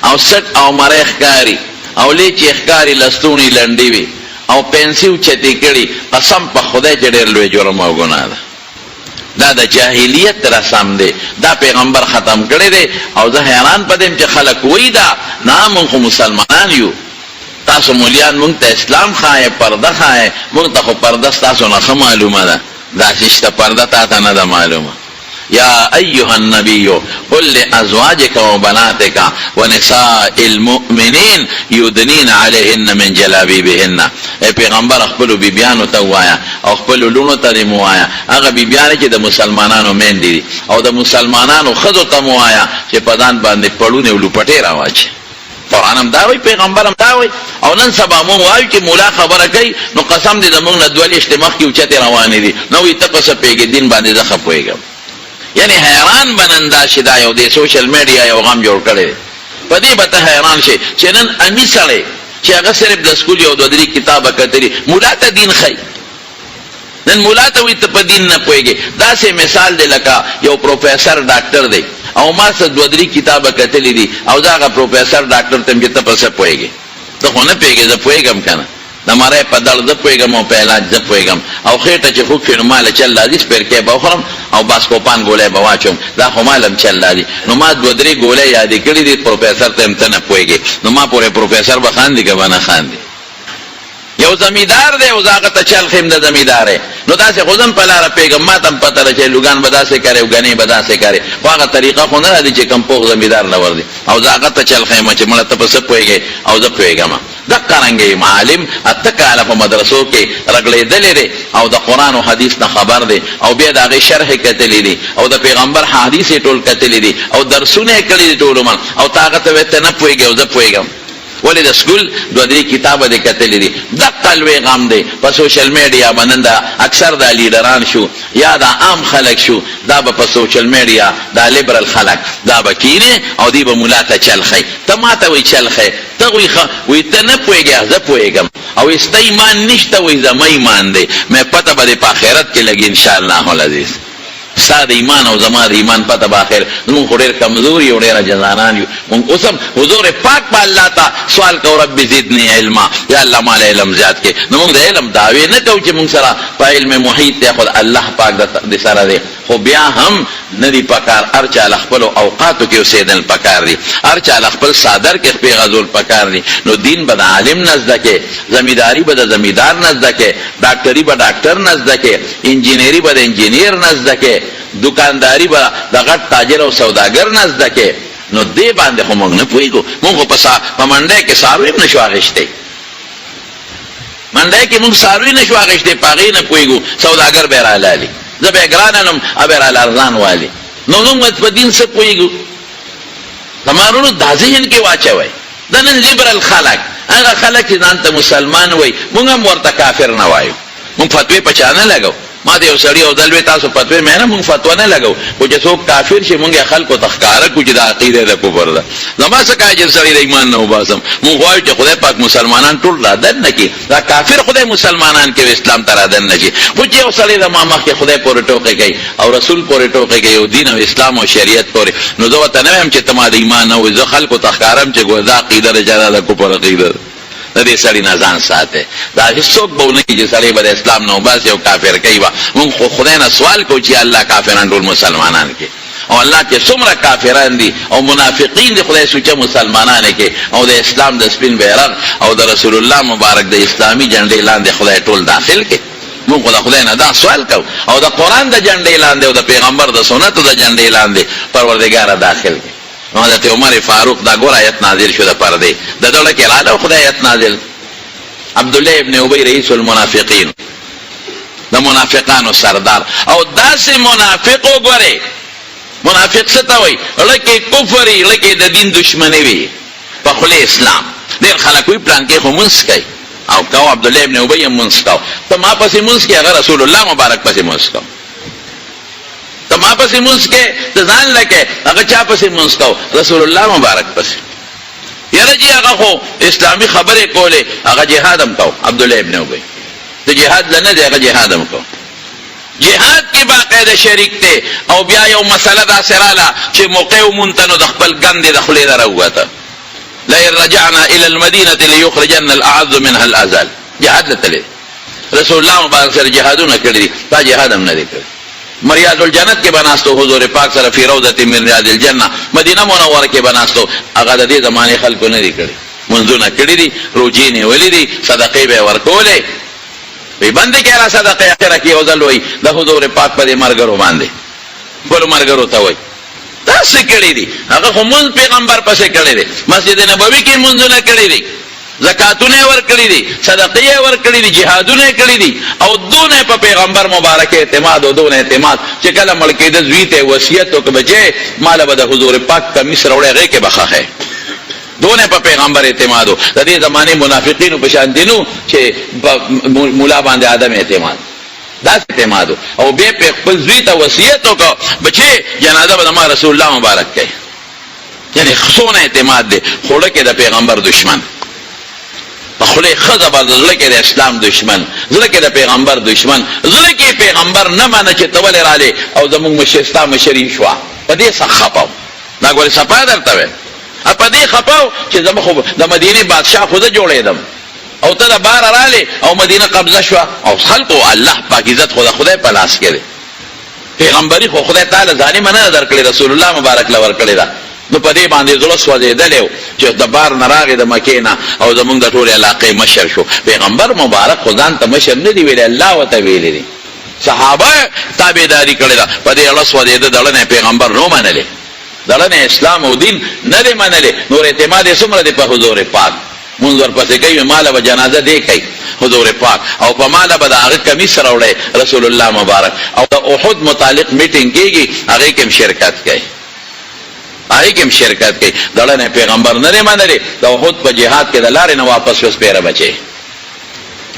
C: او سٹ او مریخ کاری او لیچ اخکاری لستونی لنڈی وی او پینسیو چتی کڑی قسم پا خدای چی دیر لوی جرم او گناہ دا دا د جاهلیت رسم دی، دا پیغمبر ختم کړی دی. او زه حیران پدیم چې خلک وایي دا نه موږ خو مسلمانان یو، تاسو مولیان موږ ته اسلام ښایې، پرده ښایې، موږ ته خو پرده ستاسو نه ښه معلومه ده، داسې شته پرده تا ته نه ده معلومه. یا ایها النبی قل لازواجک وبناتک ونساء المؤمنین یدنین علیهن من جلابیبهن. اے پیغمبر خپل بیبیانو ته وایا او خپل لونو ته مو وایا، هغه بیبیانو چې د مسلمانانو میندې دي، او د مسلمانانو ښځو ته مو وایا چې په ځان باندې پړونې او لوپټې راواچي. قرآن هم دا وایي، پیغمبر هم دا وایي. او نن سبا مونږ وایو چې مولا خبره کوي نو قسم دې زمونږ نه 42 مخکې اوچتې روانې دي، نو وایي ته په څه پوهېږې، دین باندې زه ښه پوهېږم. یعنی حیران بنندا شي دا یو د سوشل میډیا یو غم جوړ کړی دی. په دې به ته حیران شي چې نن امي سړی چې هغه صرف د سکول یو 2-3 کتابه کتلي، مولا ته دین ښایي. نن مولا ته وایي ته په دین نه پوهېږې. داسې مثال دی لکه یو پروفیسر ډاکټر دی او ما څه 2-3 کتابه کتلي دي، او دا هغه پروفیسر ډاکټر ته چې ته په څه پوهېږې؟ ته خو نه پوهېږې، زه پوهېږم که نه. د مرۍ په دړ زه پوهېږم او په علاج زه پوهېږم، او خېټه چې خوږ شي نو ما له چل راځي، سپېرکۍ به وخورم او باسکوپان ګولۍ به واچوم، دا خو ما له هم چل راځي. نو ما 2-3 ګولۍ یادې کړي دي، پروفیسر ته هم ته نه پوهېږې، نو ما پورې پروفیسر به خاندي که به نه خاندي؟ یو زمیدار دی او زه هغه ته چل خیم د زمیدار یې، نو داسې خو زم په لاره پوهېږم، ما ته هم پته ده چې لوګان به داسې کوي او ګنې به داسې کوي، خو هغه طریقه خو نه راځي چې کوم پوخ زمیدار نه ور دي، او زه هغه ته چل خیم چې مړه ته په څه پوهېږې او زه پوهېږم. دقه رنګې معلم اته کاله په مدرسو کې رګړېدلی دی او د قرآن او حدیث نه خبر دی، او بیا د هغې شرح یې کتلي دي، او د پیغمبر حدیث یې ټول کتلي دي، او درسونه یې کړي دي ټول عمر، او ته هغه ته وایې ته نه پوهېږې او زه پوهېږم. ولې د سکول 2-3 کتابه دې کتلي دي. دقه لوی غم دی په سوشل میډیا باندې. دا اکثر دا لیډران شو یا دا عام خلک شو، دا به په سوشل میډیا دا لیبرل خلک دا به کینې او دی به مولا ته چل ښایي. ته ما ته وایي چل ښایي، ته وایي ته نه پوهېږې زه پوهېږم، او ستا ایمان نشته، وایي زما ایمان دی، مې پته به دې په آخرت کې لګي انشاءالله العزیز. ستا د ایمان او زما د ایمان پته به آخر. موږ خو ډېر کمزور یو، ډېره جزانان یو. موږ اوس هم حضور پاک په الله ته سوال کوو، رب زدنی علما، یا الله ما له علم زیات کړې. نو موږ د علم دعوې نه کوو چې موږ سره په علم محیط دی، خو الله پاک د سره دی، خو بیا هم نه دي پکار هر چا له خپلو اوقاتو کې اوسېدل پکار دي، هر چا له خپل صادر کې خپې غځول پکار دي. نو دین به د عالم نه زده کې، زمینداري به د زمیندار نه زده کې، ډاکټري به ډاکټر نه زده کې، انجینري به د انجینیر نه زده کې، دکانداری به د غټ تاجر او سوداګر نه زده کې. نو دې باندې خو موږ نه پوهېږو. موږ خو په منډی کې څاروي هم نه شو اخیستی، منډی کې موږ څاروي نه شو اخیستی، په هغې نه پوهېږو. سوداګر به یې رالالي، زه به یې ګران علم، هغه به یې راله ارزان والي. نو موږ په دین څه پوهېږو؟ تمارونو دا ذهن کې واچوئ. دا نن لیبرل خلک، هغه خلک چې ځان ته مسلمان وایي، موږ هم ورته کافر نه وایو. موږ فتوې په چا نه لګو. ما د یو سړي او دلوي تاسو فتوی مې نه، موږ فتوا نه لګو، خو چې څوک کافر شي موږ یې خلکو ته ښکاره کړو چې دا عقیده د کفر ده. زما څه کایي چې سړی د ایمان نه وباسم. موږ غواړو چې خدای پاک مسلمانان ټول رادن نه کړي، دا کافر خدای مسلمانان کې اسلام ته رادن نه شي. خو چې یو سړی د ما مخکې خدای پورې ټوکې کوي او رسول پورې ټوکې کوي او دین او اسلام او شریعت پورې، نو زه ورته نه وایم چې ته ما د ایمان نه وایې، زه خلکو ته ښکارم چې ګوره دا عقیده ده چې دا د کفر عقیده ده. د دې سړي نه ځان ساته. دا هیڅوک به ونه کړي چې سړی به د اسلام نه وباسي او کافر کوي. موږ خو خدای نه سوال کوو چې الله کافران ټول مسلمانان کې، او الله چې څومره کافران دي او منافقین دي خدای سوچه مسلمانان کې، او د اسلام د سپین بیرغ او د رسول الله مبارک د اسلامي جنډې لاندې خدای ټول داخل کې. موږ خو د خدای نه دا سوال کوو، او د قرآن د جنډې لاندې او د پیغمبر د سنتو د جنډې لاندې پروردګاره داخل کې. حضرت عمر فاروق دا ګور آیت نازل شو د پردې د دړه کې رااله خدای آیت نازل. عبد الله ابن ابي رئیس المنافقین، د منافقانو سردار، او داسې منافق وګورئ. منافق څه ته وایي؟ لکه کفر، لکه د دین دشمني وي، په خوله اسلام. ډېر خلک وایي پلان کې خو مونځ کوي، او کو عبد الله ابن ابي هم مونځ کو. ته ما پسې مونځ کې، هغه رسول الله مبارک پسې مونځ کو. ته ما پسې مونځ کې، ته ځان لکه هغه چا پسې مونځ کو؟ رسول الله مبارک پسې. یاره جی هغه خو اسلامي خبرې کولې، هغه جهاد هم کو. عبد الله ابن ابي ته جهاد لنه دی، هغه جهاد هم کو. جهاد کې باقاعده شریک دی. او بیا یو مسله داسې راله چې موقع ومونته نو د خپل ګندې د خولې نه راووته، لئن رجعنا الى المدینة لیخرجن الاعز منها الاذل. جهاد له تللی رسول الله مبارک سره جهادونه کړي دي، تا جهاد هم نه دی کړی. مریاض الجنت کې بناستو حضور پاک سره فی روضة من ریاض الجنه، مدینه منوره کې بناستو. هغه د دې زمانه خلکو نه دي کړي، منځونه کړي دي، روجې نیولې دي، صدقې به ورکولې. وی بندې کې را صدقې اخره کې یو ځل وایي د حضور پاک په دې مرګرو باندې بلو مرګرو ته وایي داسې کړي دي. هغه خو مونځ پیغمبر پسې کړی دی، مسجد نبوي کې مونځونه کړي دي، زکاتونه ورکړي دي، صدقې ورکړي دي، جهادونه کړي دي، او دونه په پیغمبر مبارک اعتماد او دونه اعتماد چې کله مړ کېده زوی ته وصیت وکړ بچې مال به د حضور پاک کمیس راوړی هغې کې بخښه ہے. دونه په پیغمبر اعتماد و. د دې زمانې منافقینو په شان دي نو چې مولا باندې عدم اعتماد، داسې اعتماد و. او بیا په خپل زوی ته وصیت وکړ بچې جنازه به زما رسول الله مبارک کوي. یعنې څومره اعتماد دی. خوله کې د پیغمبر دشمن، په خوله ښځه به زړه کې د اسلام دشمن، زړه کې د پیغمبر دشمن، زړه کې پیغمبر نه منه چې ته ولې راغلې او زموږ مشر ستا مشري شوه. په دې څه خفه و. دا ګورې صفا درته ویم، په دې خفه و چې زما خو د مدینې بادشاه خو زه جوړېدم او ته د باره راغلې او مدینه قبضه شوه او خلقو الله پاک عزت خو د خدای په لاس کې دی. پیغمبري خو خدای تعالی ظالمه نه درکړې، رسول الله مبارک له ورکړې ده. نو په دې باندې زړه سوځېدلی و چې د بار نه راغې د مکې نه او زمونږ د ټولې علاقې مشر شو. پیغمبر مبارک خو ځان ته مشر نه دی ویلی، الله ورته ویلی دی. صحابه تابعداري کړې ده. په دې اړه سوځېده، دړه نه پیغمبر نو منلې، دړه نه اسلام او دین نه دی منلې. نور اعتماد یې څومره دی په حضور پاک. مونځ ورپسې کوي، ماله به جنازه دی کوي حضور پاک، او په ماله به د هغه کمیس راوړی رسول الله مبارک. او د احد متعلق میټینګ کېږي، هغې کې هم شرکت کوي، هغې کې هم شرکت کوي. دړه نه پیغمبر نه دی منلې. د احد په جهاد کې د لارې نه واپس شو سپېره بچې.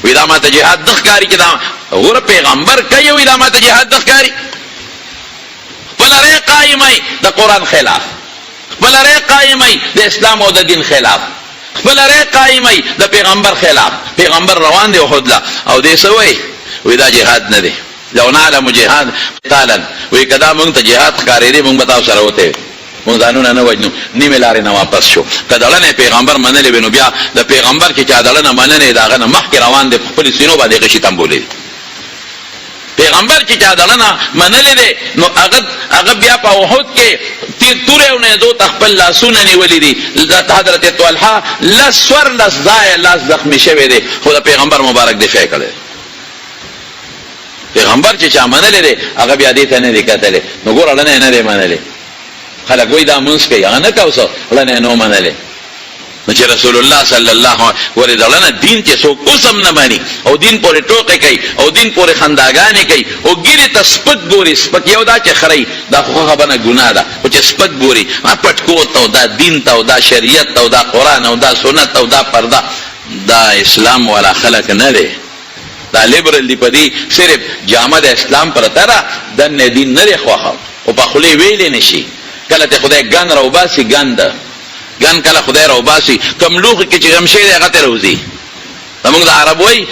C: وی دا ماته جهاد نه ښکاري چې دا غوره پیغمبر کوي. وی دا ماته جهاد نه ښکاري. خپله رای قایموي د قرآن خلاف، خپله رای قایموي د اسلام او د دین خلاف، خپله رای قایموي د پیغمبر خلاف. پیغمبر روان دی احد له او دې څه وایي؟ وی دا جهاد نه دی. لو نعلم جهاد قتالا، وی که دا مونږ ته جهاد ښکارېدی مونږ به تاسو سره وتی، مونږ ځانونه نه وجنو، نیمې لارې نه واپس شو. که دړه نه پیغمبر منلې وي نو بیا د پیغمبر چې چا دړه نه منلې د هغه نه مخکې روان دی، په خپلو سینو باندې غشي تمبولې. پیغمبر چې چا دړه نه منلې دی نو هغه بیا په احد کې تورې او نیزو ته خپل لاسونه نیولي دي. حضرت طلحه لس ځایه لاس زخمي شوی دی، خو د پیغمبر مبارک دفاع کړی. پیغمبر چې چا منلې دی هغه بیا دې ته نه دی کتلی. نو ګوره ړنی نه دی منلی. خلک وایي دا مونځ کوي، هغه نه کوه څه ړنی نو منلی. نو چې رسول الله صلی الله ورې دړه نه دین چې څوک اوس هم نه ماني او دین پورې ټوکې کوي او دین پورې خنداګانې کوي او ګیرې ته سپک ګوري. سپک یو دا چې خرئ دا خو خبره نه ګناه ده، خو چې سپک ګوري پټکو ته او دا دین ته او دا شریعت ته او دا قرآن او دا سنت او دا پرده، دا اسلام والا خلک نه دی. دا لیبرل دی. په دې صرف جامه د اسلام پرته ده، دننه دین نه دی خوښه او په خولې ویلی نه شي. کله ته خدای ګن راوباسي، ګن ده ګن کله خدای راوباسي. کم لوښي کې چې غم شوی دی هغه ته راوځي. زمونږ د عرب وایي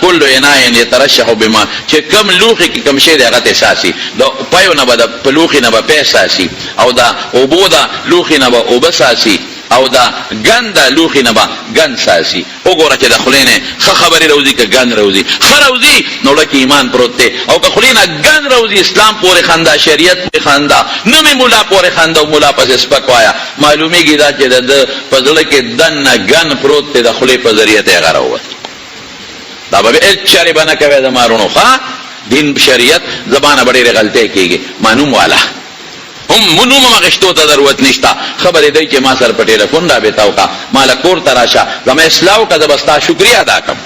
C: کل اناء یترشح بما، چې کم لوښي کې کم شوی دی هغه ته ساسي. د پیو نه به په لوښي نه به پی ساسي، او د اوبو د لوښي نه به اوبه ساسي، او دا ګن د لوښي نه به ګن ساسي. وګوره چې د خولې نه ښه خبرې راوځي که ګن راوځي. ښه راوځي نو ډکې ایمان پروت دی، او که خولې نه ګن راوځي اسلام پورې خندا، شریعت پورې خندا، نه مې مولا پورې خندا او مولا پسې سپک وایه. معلومیږي دا چې د ده په زړه کې دننه ګن پروت دی، د خولې په ذریعه ته یې هغه راووت. دا به هېڅ چارې به نه کوې د مارونو. ښه دین شریعت زبانه به ډېرې غلطۍ کېږي. معلوم والا هم نوم مغشتو ته ضرورت نشته. خبرې دی چې ما سره په ټیلیفون رابطه وکړه، ماله کور ته راشه، زما اصلاح وکړه، زه به ستا شکریه ادا کړم،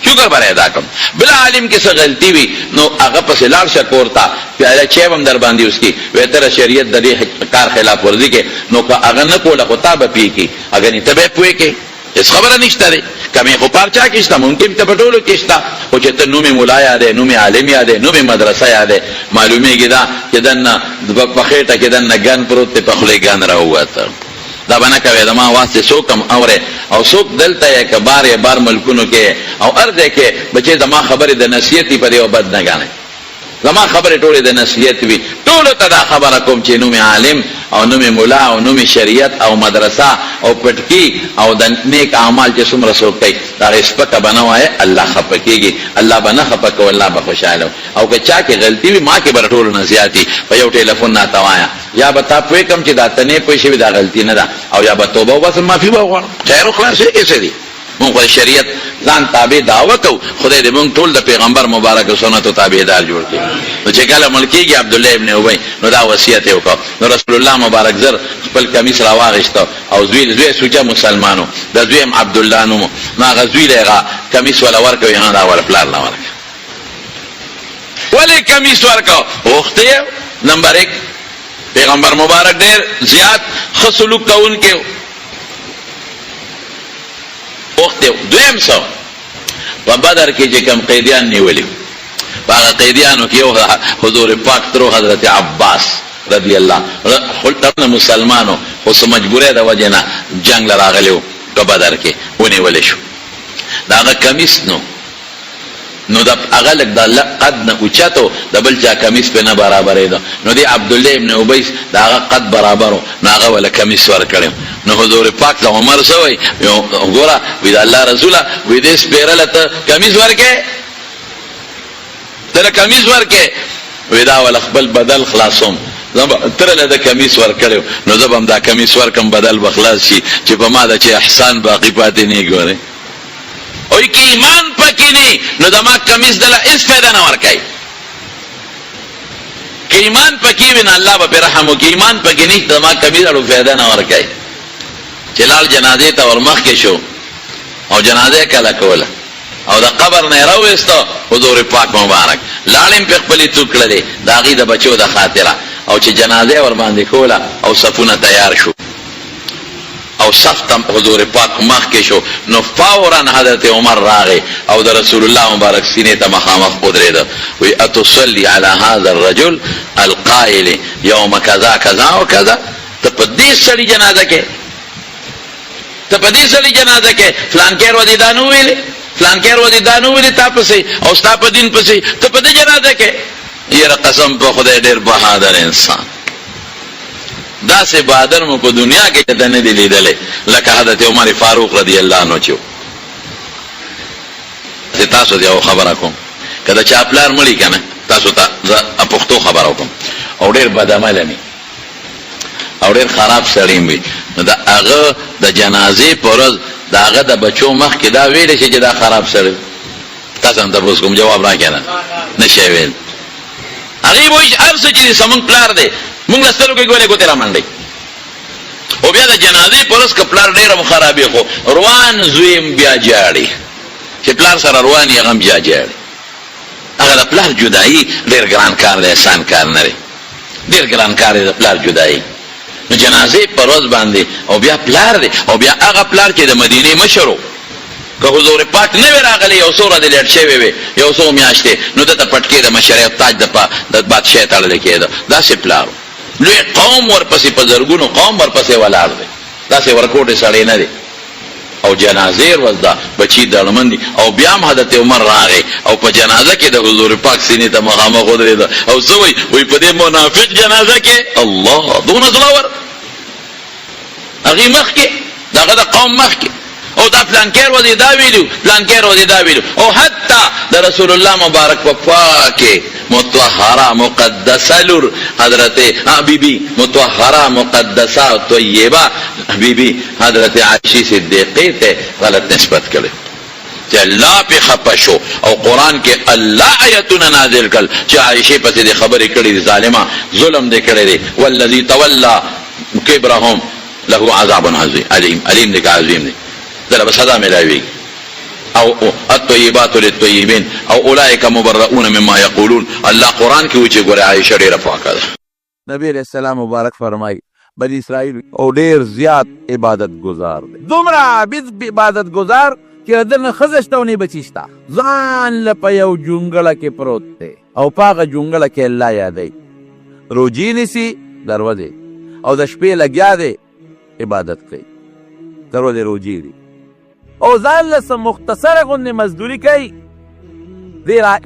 C: شکر به ادا کړم. بل عالم کې څه غلطي وي نو هغه پسې لاړ شه کور ته، پیاله چای به هم در باندې وڅکي، وایي ته شریعت د دې کار خلاف ورزي کې. نو که هغه نه کوله خو تا به پوه کړي، اګر نه ته به پوه کړې. هېڅ خبره نشته دی. کمې خو پارچا کې شته، ممکن ته په ټولو کې شته، خو چې ته نومې ملا یادې، نومې عالم یادې، نومې مدرسه یادې، معلومیږي دا چې دننه په خېټه کې دننه ګن پروت دی، په خولې ګن راووته. دا به نه کوې. زما اواز چې څوک هم اورې او څوک دلته یې که بار ملکونو کې او هر ځای کې بچې زما خبرې د نصیحت دي، په دې او بد نه ګڼئ. زما خبره ټوله د نصیحت وي ټول ته دا خبره کوم چې نوم عالم او نوم مولا او نوم شریعت او مدرسه او پټکی او د نیک اعمال چې څومره څوک کوي دا سپکه بنوای الله خفه کیږي الله به نه خفه کوي الله به خوشاله او که چا کې غلطي وي ما کې بر ټول نصیحتي په یو ټلیفون نه توایا یا به تا پوي کم چې دا تنه پوي شي دا غلطي نه ده او یا به توبه واسه معافي وغواړم خیر خلاص یې څه دي مونږ شریعت ځان تابع دعوه کو خدای دې مونږ ټول د پیغمبر مبارک سنت تابعدار جوړ کړي نو چې کله ملکیږي عبد الله ابن ابي نو دا وصیت وکړ نو رسول الله مبارک زر خپل کمیس را واغشته او زوی سوچا مسلمانو د زویم عبد الله نو ما غزوی له کمیس ولا ورکوي نه دا ولا پلان نه ورک ولی کمیس ورکو وخته نمبر 1 پیغمبر مبارک ډېر زیات خصلوک کون کې وخت دویم سو په بدر کې چې کم قیدیان نیولي هغه قیدیانو کې یو حضور پاک تر حضرت عباس رضی الله عنه مسلمانو خو مجبوره د وجنه جنگ لراغلیو په بدر کې ونیول شو دا کمیس نو د هغه لک د قد نه اوچاتو د بل چا کمیس په نه برابرې ده نو دی عبد الله ابن ابي دا هغه قد برابرو نو هغه ولا کمیس ور کړو نو حضور پاک له عمر سوی وګوره وی د الله رسوله وی دې سپیرل ته کمیس ورکه تر کمیس ورکه وی دا ول خپل بدل خلاصوم تر له د کمیس ور کړو نو زبم دا کمیس ورکم بدل بخلاص شي چې په ما د چې احسان باقی پاتې نه ګوره او کی ایمان پکې نه نو دما کمیس دله اس پیدا نه ورکای کی ایمان پکې وین الله به رحم وکي ایمان پکې نه دما کمیس اړو پیدا نه ورکای چلال جنازه ته ورمخ کې شو او جنازه کله کوله او د قبر نه راوېستو حضور پاک مبارک لاړم په خپل ټوکړه دا غي د بچو د خاطره او چې جنازه ور باندې کوله او صفونه تیار شو او صفتم حضور پاک مخ کې شو نو فورا حضرت عمر راغی او د رسول الله مبارک سینې ته مخامخ ودرېد وی اتصلي على هذا الرجل القائل يوم كذا كذا وكذا ته په دې سړي جنازه کې فلان کېر ودی دانو ویلې فلان کېر ودی دانو ویلې تاسو او ستاسو دین پسې ته په دې جنازه کې یره قسم په خدای ډېر بهادر انسان دا سه بہادر مو په دنیا کې ته نه دی لیدلې لکه حضرت عمر فاروق رضی الله عنه چې تاسو یو خبره کوم کله چې خپلار مړی کنه تاسو ته پښتو خبره کوم او ډېر بدعمل نه او ډېر خراب سړی وي نو دا هغه د جنازې پرز دا هغه د بچو مخ کې دا ویل چې دا خراب سړی تاسو هم تاسو کوم جواب راکړه نشي ویل هغه وایي ارڅ چې سمون پلار دی مونږ سترګو کې ګولې ګوتې را منډي او بیا د جنازې پرس کپلار ډېره خرابې خو روان زویم بیا جاړي چې پلار سره روان یې غم بیا جاړي هغه د پلار جدایي ډېر ګران کار دی آسان کار نه دی ډېر ګران کار دی د پلار جدایي نو جنازې پرس باندې او بیا پلار دی او بیا هغه پلار چې د مدینې مشر که حضور پاک نه وی راغلی یو څوره د لیټ شوی وي یو څو میاشتې نو دته پټکې د مشریعت تاج د بادشاہ تړل کېده داسې پلار لوی قوم ورپسې په زرګونو قوم ورپسې ولاړ دی داسې ورکوټې سړی نه دی او جنازې ورځ ده بچي دړمن دي او بیا هم حضرت عمر راغی او په جنازه کې د حضور پاک سینې ته مخامخ ودرېده او څه وایي په دې منافق جنازه کې الله دونه زړور هغې مخکې دغه د قوم مخکې او دا پلانکیر ودی دا ویلو پلانکیر ودی دا ویلو او حتی د رسول الله مبارک په پاکه مطهره مقدسه لور حضرت بی بی مطهره مقدسه طیبه بی بی حضرت عائشہ صدیقہ ته غلط نسبت کړي چې الله په خپشو او قران کې الله آیتونه نازل کړ چې عائشہ په دې خبرې کړي ظالمه ظلم دې کړي دي والذي تولى كبرهم له عذاب عظیم علیم دې عظیم دې دلته به صدا ملاوي او الطيبات للطيبين او اولئك مبرؤون مما يقولون الله قران کې وچه ګوره عائشہ ډیره پاکه ده
B: نبی علیہ السلام مبارک فرمای بنی اسرائیل او ډیر زیات عبادت گزار دي دومره عبادت گزار چې دنه خزشتونه بچیشتا ځان لپاره یو جونګړه کې پروت دی او پاغه جونګړه کې الله یادای روجی نسی دروازه او د شپې لګیا دی عبادت کوي دروازه روجی دی او ځان له مختصره غونډه مزدوري کوي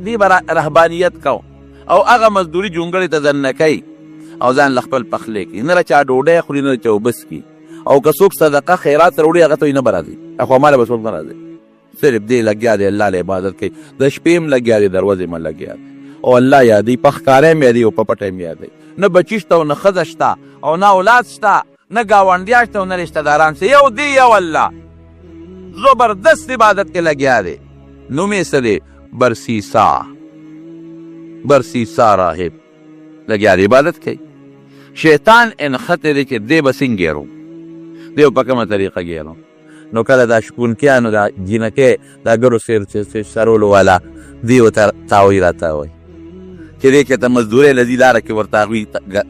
B: دی برا رهبانیت کو او هغه مزدوري جونګړې ته دننه کوي او ځان له خپل پخلی کوي، نه له چا ډوډۍ خوري نه له چا اوبه څښي. او که څوک صدقه خیرات راوړي هغه ته یې نه به راځي، اخوا ماله به څوک نه راځي، صرف دې لګیا دی الله له عبادت کوي، د شپې هم لګیا دی دروازې هم لګیا دی او الله یادوي، په ښکاره هم یادوي او په پټه هم یادوي. نه بچي شته او نه ښځه شته او نه اولاد شته، نه ګاونډیا شته او نه رشته داران شته، یو دی یو الله زبردست عبادت کې لګیا دی. نوم یې څه دی؟ برسیسا راهب لګیا دی عبادت کوي. شیطان انخته دی چې دی به څنګه ګیرو، دی په کومه طریقه ګیرو. نو کله دا شپونکیانو دا جینکې دا ګرو سرولو والا دی ورته تاوی راتاوی چې دی که ته مزدورۍ له دې لاره کې ورته هغوی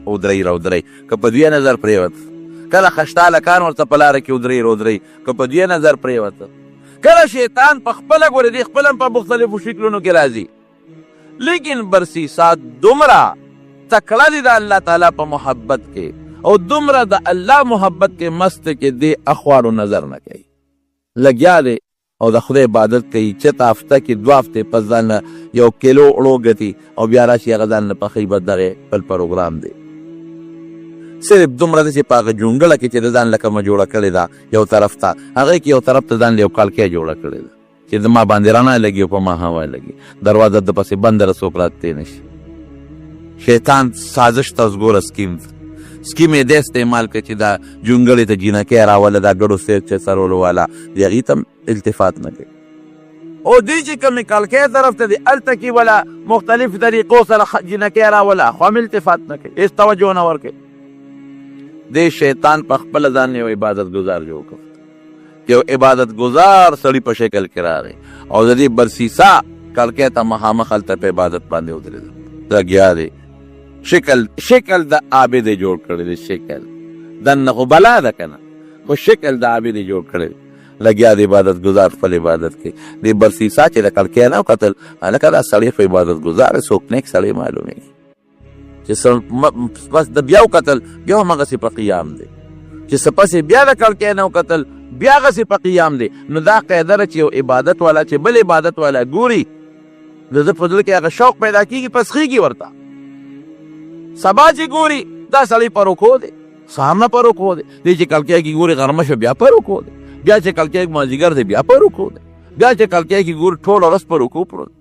B: ودرئ راودرئ، که په دوی نظر پرېوت، کله خشته هلکان ورته په لاره کې ودرئ راودرئ، که په دوی نظر پرېوت. کله شیطان په خپله ګورې دی خپله هم په مختلفو شکلونو کې راځي، لیکن برسیسا دومره تکړه دی د الله تعالی په محبت کې او دومره د الله محبت کې مست کې دی اخوارو نظر نه کوي، لګیا دی او د خدای عبادت کوي. چته هفته کې 2 هفتې پس ځان له 1 کیلو اوړو ګټي او بیا راشي هغه ځان نه پخوي، بس دغې بل پروګرام دی. صرف دومره دی چې په هغه جونګړه کې چې د ځان له کومه جوړه کړې ده یو طرف ته، هغې کې یو طرف ته ځان له یو کالکۍ جوړه کړې ده چې د ما باندې رڼا لګي او په ما هوا لګي، دروازه د پسې بنده له څوک راتلی نه شي. شیطان سازش ته اوس ګوره سکیم یې دې استعمال کړي چې دا جونګړې ته جینکۍ راوله، دا ګډو سرولو والا د هغې ته التفات نه کوي. او دوی چې کومې کالکۍ طرف ته دی هلته کې ولا مختلف طریقو سره جینکۍ راوله، خو هم التفات نه کوي، هېڅ توجه نه ورکوي. دې شیطان په خپله ځان یو عبادت ګزار جوړ کړ، یو عبادت گزار سړي په شکل کې راغی او د دې برسیسا کالکۍ ته مخامخ هلته په عبادت باندې ودرېده، لګیا دی. شکل د عابد جوړ کړی دی، شکل دننه خو بلا ده که نه، خو شکل د عابد جوړ کړی دی، لګیا دی عبادت گزار خپل عبادت کوي. دې برسیسا چې د کالکۍ نه وکتل، هلکه دا سړی خو عبادت گزار دی، څوک نیک سړی معلومېږي چې بس د بیا وکتل بیا هماغسې په قیام دی، چې څه پسې بیا د کالکۍ نه وکتل بیا هغسې په قیام دی. نو دا قاعده ده چې یو عبادت والا چې بل عبادت والا ګوري، د ده په زړه کې هغه شوق پیدا کېږي، پسخېږي ورته. سبا چې ګوري دا سړی په رکو دی، سهار نه په رکو دی، دی چې کالکۍ کې ګوري غرمه شو بیا په رکو دی، بیا چې کالکۍ کې مازدیګر دی بیا په رکو دی، بیا چې کالکۍ کې ګوري ټوله ورځ په رکو پروت،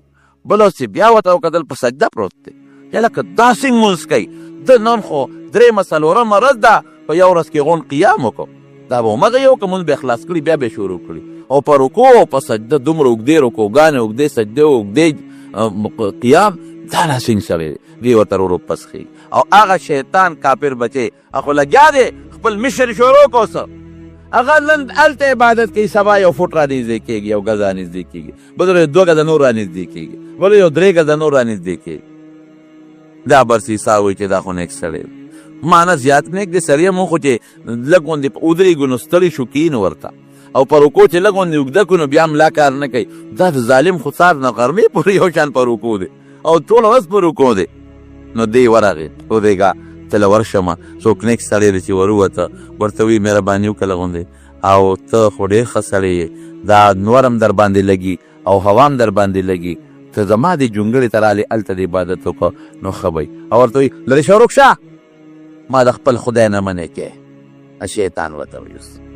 B: بله ورځ چې بیا ورته وکتل په سجده پروت دی. یا لکه دا څنګه مونځ کوي، ده نن خو 3 څلورمه ورځ ده، په یو ورځ کې غونډ قیام وکړو، دا به همغه یو که مونځ به خلاص کړي بیا به شروع کړي، او په رکو او په سجده دومره اوږدې رکوګانې، اوږدې سجدې، اوږدې قیام، دا ناسنګ سړی دی، دی ورته ورو پسخېږي. او هغه شیطان کافر بچی خو لګیا دی خپل مشر شروع کو څه، هغه نن هلته عبادت کوي، سبا یو فوټ رانږدې کېږي، یو ګز رانږدې کېږي، بل ورځ 2 ګزه نور رانږدې کېږي، بل یو 3 ګزه نور رانږدې کېږي. دا برسیسا وایي چې دا خو نیک سړی دی، معنی زیات نیک دی سړی مو، خو چې لږ غوندې ودرېږو نو ستړي شو کېنو ورته، او په رکو چې لږ غوندې اوږده کړو نو بیا ملا کار نه کوي. دا د ظالم خو سار نه غرمې پورې یو شان په رکو دی او ټوله ورځ په رکو دی. نو دی ورغې ودرېږه ته له ورشمه، څوک نیک سړی دی چې وروته، ورته وایي مهرباني وکړه لږ غوندې، او ته خو ډېر ښه سړی یې، دا نور هم در باندې لګي او هوا هم در باندې لګي، ته زما دې جونګړې ته رالې هلته د عبادت وکړه نو ښه به وي. او ورته وایي لرې شه ورک شه، ما د خپل خدای نه منې کې. شیطان ورته وایي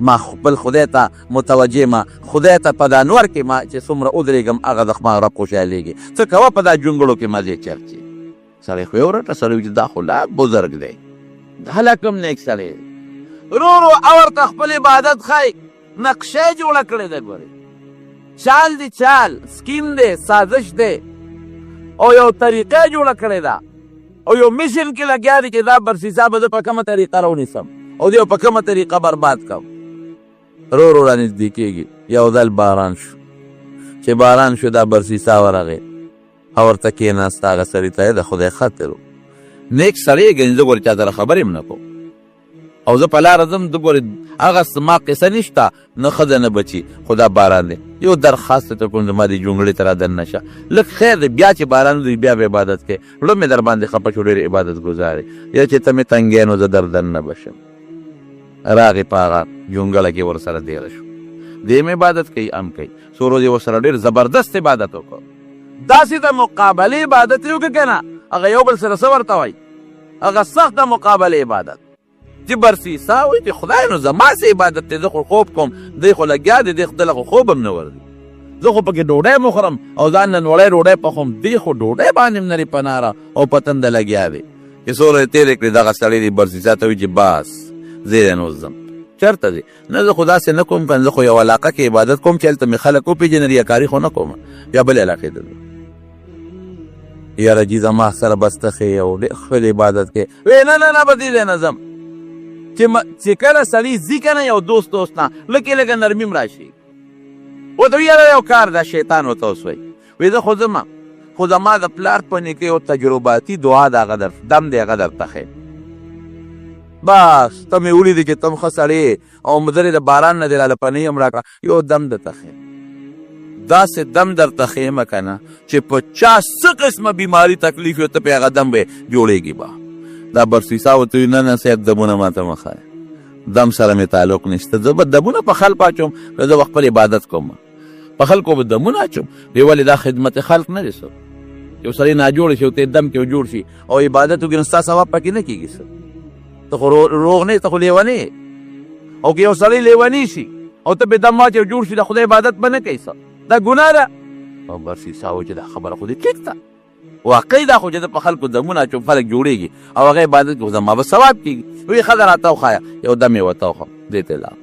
B: ما خپل خدای ته متوجه، ما خدای ته په دا نور کې ما چې څومره ودرېږم هغه د ما رب خوشحالېږي، څه کوه په دا جونګړو کې مزې چرچې. سړی خو یې ورته سړی وي چې دا خو لا بزرګ دی، هلک هم نیک سړی دی، ورو ورو ورته خپل عبادت ښایي، نقشه یې جوړه کړې ده. ګورې چال دی، چال سکیم دی، سازش دی، او یو طریقه جوړه کړې ده، او یو میشن کې لګیا دی چې دا برسیسا به زه په کومه طریقه راونیسم او دی په کومه طریقه برباد کړم. رو رو رانږدې کېږي، یو ځل باران شو، چې باران شو دا برسیسا ورغې او ورته کېناسته، هغه سړي ته یې د خدای خاطر و، نیک سړی یې ګڼي، زه ګورې چا سره خبرې هم نه کوم، او زه په لاره ځم، ده ګورې هغه ما قصه نشته، نه ښځه نه بچي، خو دا باران دی. یو درخواست ته کوم زما دې جونګړې ته را دننه شه، لږ خیر دی، بیا چې باران دی بیا به عبادت کوې، زړه مې در باندې خفه شو، ډېر عبادت ګزار یې، یا چې ته مې تنګی نو زه در دننه بشم. راغې په هغه جونګړه کې ورسره تېره شو، دې م عبادت کوي ام کوي، څو ورځې ورسره ډېر زبردست عبادت وکړو، داسې د مقابلې عبادت یې وکړه که نه هغه یو بل سره څه ورته وایي هغه سخت د مقابلې عبادت چې برسیسا وایي چې خدای نو زما څه عبادت دی زه خو خوب کوم دی خو لګیا دی دی خدله خو خوب هم نه ورځي زه خو پکې ډوډۍ مخورم او ځان نن وړی ډوډۍ پخوم دی خو ډوډۍ باندې هم نري پناره او په تنده لګیا دی چې څومره یې تېرې کړې دغه سړی دی برسیسا ته وایي چې بس زه یې نو ځم چېرته ځې نه زه خو داسې نه کوم که زه خو یو علاقه کې عبادت کوم چې هلته مې خلک وپېژني ریاکاري خو نه کوم یا بلې علاقې ته ځم یاره جي زما سره بس ته ښې او ډېر ښکلې عبادت کې وی نه نه نه به دې ځای نه ځم چې کله سړي ځي که نه یو دوست نه لږې لږه نرمي م راشي ورته وي یاره یو کار ده شیطان ورته اوس وایي وایي زه خو ځم خو زما د پلار په نیکۍ او تجرباتي دعا د هغه دم دی هغه درته ښیم بس ته مې ولیدې چې ته م ښه سړی او مدرې د باران نه دې راله پنۍ هم راکړه یو دم درته ښیم داسې دم درته ښیمه که نه چې په چا څه قسمه بیماري تکلیف وي ته پې هغه دم به جوړېږي به دا برسیسا ورته وي نه نه صاحب دمونه ماته مه ښایه دم سره مې تعلق نشته زه به دمونه په خلق اچوم که زه به خپل عبادت کوم په خلکو به دمونه اچوم دی ولې دا خدمت خلق نه دی څه یو سړی ناجوړ شي او ته دم کې جوړ شي او عبادت وکړي نو ستا ثواب پکې نه کېږي څه ته خو روغ نه ته خو لیونی او که یو سړی لیونی شي او ته به دم واچې او جوړ شي د خدای عبادت به نه کوي څه دا ګناه ده او برسیسا وایي چې دا خبره خو دې ټیک ده واقعي دا خو چې په خلکو دمونه اچوم خلک جوړېږي او هغه عبادت کوي زما به ثواب کېږي وایي ښه ده راته وښایه یو دم یې ورته وښه دې ته لاړ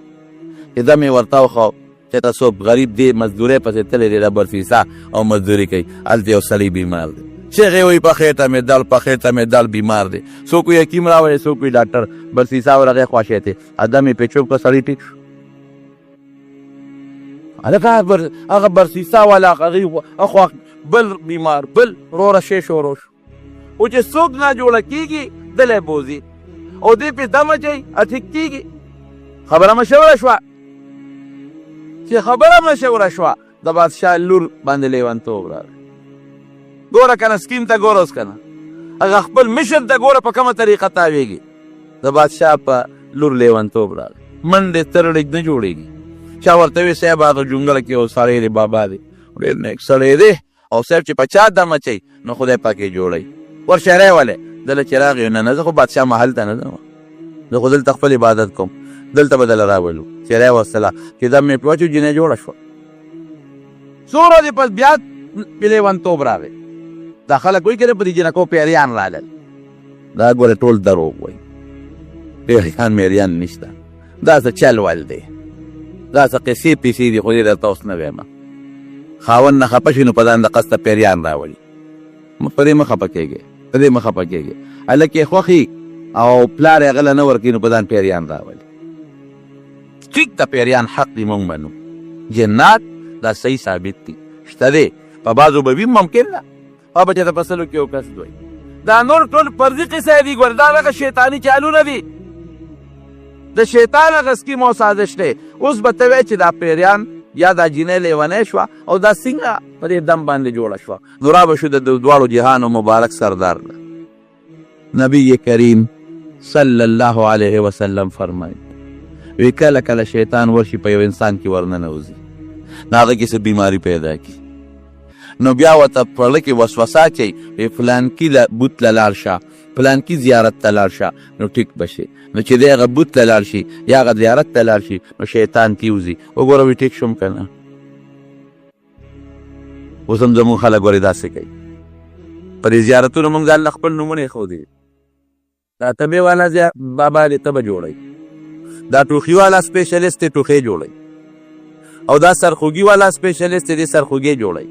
B: چې دم یې ورته وښه چې ته څوک غریب دی مزدورۍ پسې تللی دی د برسیسا او مزدوري کوي هلته یو سړی بیمار دی شیخې وایي په خېټه مې دل په خېټه مې دل بیمار دی څوک وایي حکیم راوړی څوک وایي ډاکټر برسیسا ور هغې خواشی دی ادم یې پې چوپ کړه سړی ټیک شو هلکه هغه برسیسا والا هغې اخوا بل بیمار بل وروره شی شروع شو او چې څوک ناجوړه کېږي دلی بوځي او دې پې دم اچوي ټیک کېږي خبره مشوره شوه چې خبره مشوره شوه د بادشاه لور باندې لیونتوب راغی ګوره که نه سکیم ته ګوره اوس که نه هغه خپل مشر ته ګوره په کومه طریقه تاویږي د بادشاه په لور لیونتوب راغی منډې ترړې نه جوړېږي چا ورته وي صاحب هغه جونګړه کې یو سړی دی بابا دی ډېر نیک سړی دی او صاحب چې په چا دم اچوي نو خدای پاک یې جوړوي ورشه ولې دله چې راغی نه نه زه خو بادشاه محل ته نه ځم زه خو دلته خپل عبادت کوم دلته به دله راولو چیرې وصله چې دم مې پې واچو جینۍ جوړه شوه څو ورځې پس بیا پې لیونتوب راغی دا خلک وایي که په دې جنکو پیریان رالل دا ګوره ټول دروغ وایي پیریان میریان نشته دا څه چل ول دی دا څه قصې پیسې دي خو دې درته اوس نه وایم خاوند نه خفه شي نو په ځان د قصده پیریان راولي په دې مه خفه کېږې په دې مه خفه کېږې هلک یې خوښي او پلار یې هغه له نه ورکوي نو په ځان پیریان راولي ټیک د پیریان حق دی مونږ منو جنات دا صحیح ثابت دي شته دی په بعضو به وي ممکن ده او به چېرته په سلو کې یو کس دوی دا نور ټول فرضي قصه دي ګوره دا هغه شیطاني چالونه دي د شیطان هغه سکیم او سازش دی اوس به ته وایې چې دا پیریان یا دا جینۍ لیونی شوه او دا څنګه په دې دم باندې جوړه شوه نو را به شو د دواړو جهانو مبارک سردار ده نبی کریم صلی الله علیه وسلم فرمایي وی کله کله شیطان ورشي په یو انسان کې ورننوځي نو هغه کې څه بیماري پیدا کړي نو بیا ورته پړه کې وسوسه کوي وی فلانکي بوت له لاړ شه فلانکي زیارت ته لاړ شه نو ټیک به شي نو چې دی هغه بوت ته لاړ شي یا هغه زیارت ته لاړ شي نو شیطان تیوځي وګوره وی ټیک شوم که نه اوس هم زمونږ خلک ورې داسې کوي په دې زیارتونو مونږ ځان له خپل نومونه ایښودي دا طبې والا بابا دې ته به جوړوي دا ټوخي والا سپیشلیست یې ټوخې جوړوي او دا سرخوږي والا سپیشلیست یې سرخوږې جوړوي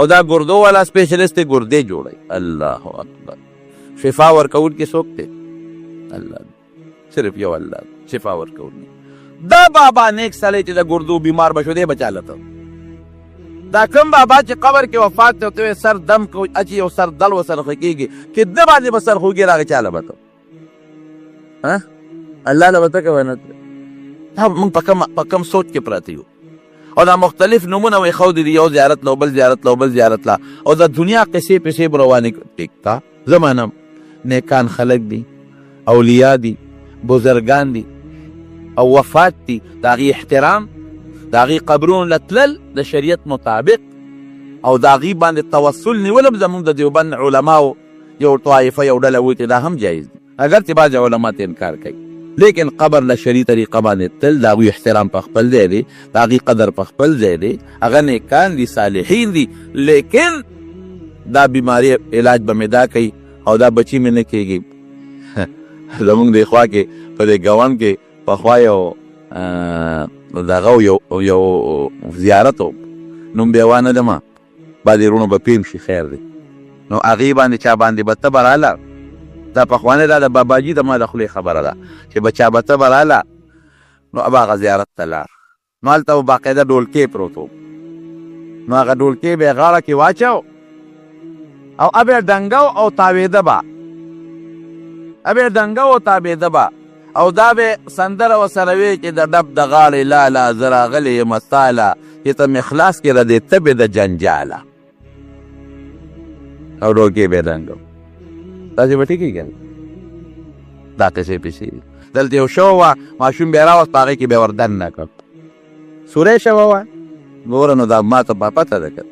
B: او دا ګردو والا سپیشلیست یې ګردې جوړوي الله اکبر شفا ورکوونکی څوک دی الله صرف یو الله شفا ورکوونکی دا بابا نیک سړی چې د ګردو بیمار به شو دی به چاله ته دا کوم بابا چې قبر کې وفات دی ورته سر دم اچي او سر دل ورسره ښه کېږي چې ده باندې به سرخوږي راغی چاله به ته الله له به ته کوه نه موږ په کم سوچ کې پراته یو او دا مختلف نمونه وی خو دي یو زیارت لو بل زیارت لو بل زیارت لا او دا دنیا قصې پیسې روانې ټیک تا زمانم نیکان خلق دي اولیاء دي بزرگان دي او وفات دي داغي احترام داغي قبرون لتلل د شریعت مطابق او د هغې باندې توسل نیول هم زمونږ د دیوبند علماو یو طایفه یو ډله وایي چې دا هم جایز دي اگر چې بعض علما ته انکار کوي لیکن قبر له شرعي طریقه باندې تل د هغوی احترام په خپل ځای دی د هغې قدر په خپل ځای دی هغه نیکان دي صالحین دي لیکن دا بیماری علاج به مې دا کوي او دا بچي مې نه کېږي زمونږ د خوا کې په دې ګاونډ کې پخوا یو دغه یو زیارت و نوم بیا وانه دمه بعضې وروڼو به پیم شي خیر دی نو هغې باندې چا باندې به ته به راله دا پخوانۍ دا د باباجي د ما د خولې خبره ده چې به چا به ته به راله نو به هغه زیارت ته لاړ نو هلته به باقاعده ډولکې پروت و نو هغه ډولکې به یې غاړه کې واچو او ابې ډنګو او تاوېده به ابې ډنګو او تاوېده به او دا به سندره ورسره وی چې د ډب د غاړې لاله زه راغلی یم ستاله چې ته مې خلاص کړه د تبې د جنجاله او ډولکې به یې ډنګو داسې به ټیکې که دا قصې پسې دي دلته یو شوه وه ماشوم بیا راوست په هغې کې بیا ور دننه کړ سوری شوه وه ګوره نو دا ما ته پته ده که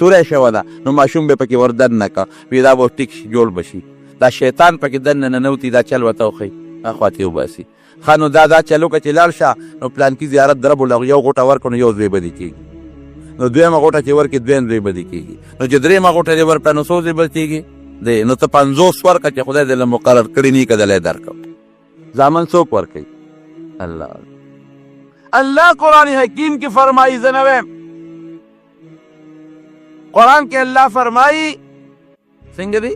B: سوری شوه ده نو ماشوم بیا پکې ور دننه کړ وی دا به ټیک شي جوړ به شي دا شیطان پکې دننه ننوتي دا چل ورته وښیي اخوا ته یې وباسي ښه نو دا چل وکړه چې لاړ شه نو پلانکي زیارت د رب العالمین یو غوټه ورکړو نو یو ځای بدې کېږي نو دویمه غوټه چې ورکړي دویم ځای بدې کېږي نو چې درېیمه غوټه دې ورکړه نو څو ځای بدې کېږي دی نو ته 50 ورکړه چې خدای دې له مقرر کړي نه که دلی درکړم زامن څوک ورکوي الله قرآن حکیم کې فرمایي زه نه ویم قرآن کې الله فرمایي څنګه دی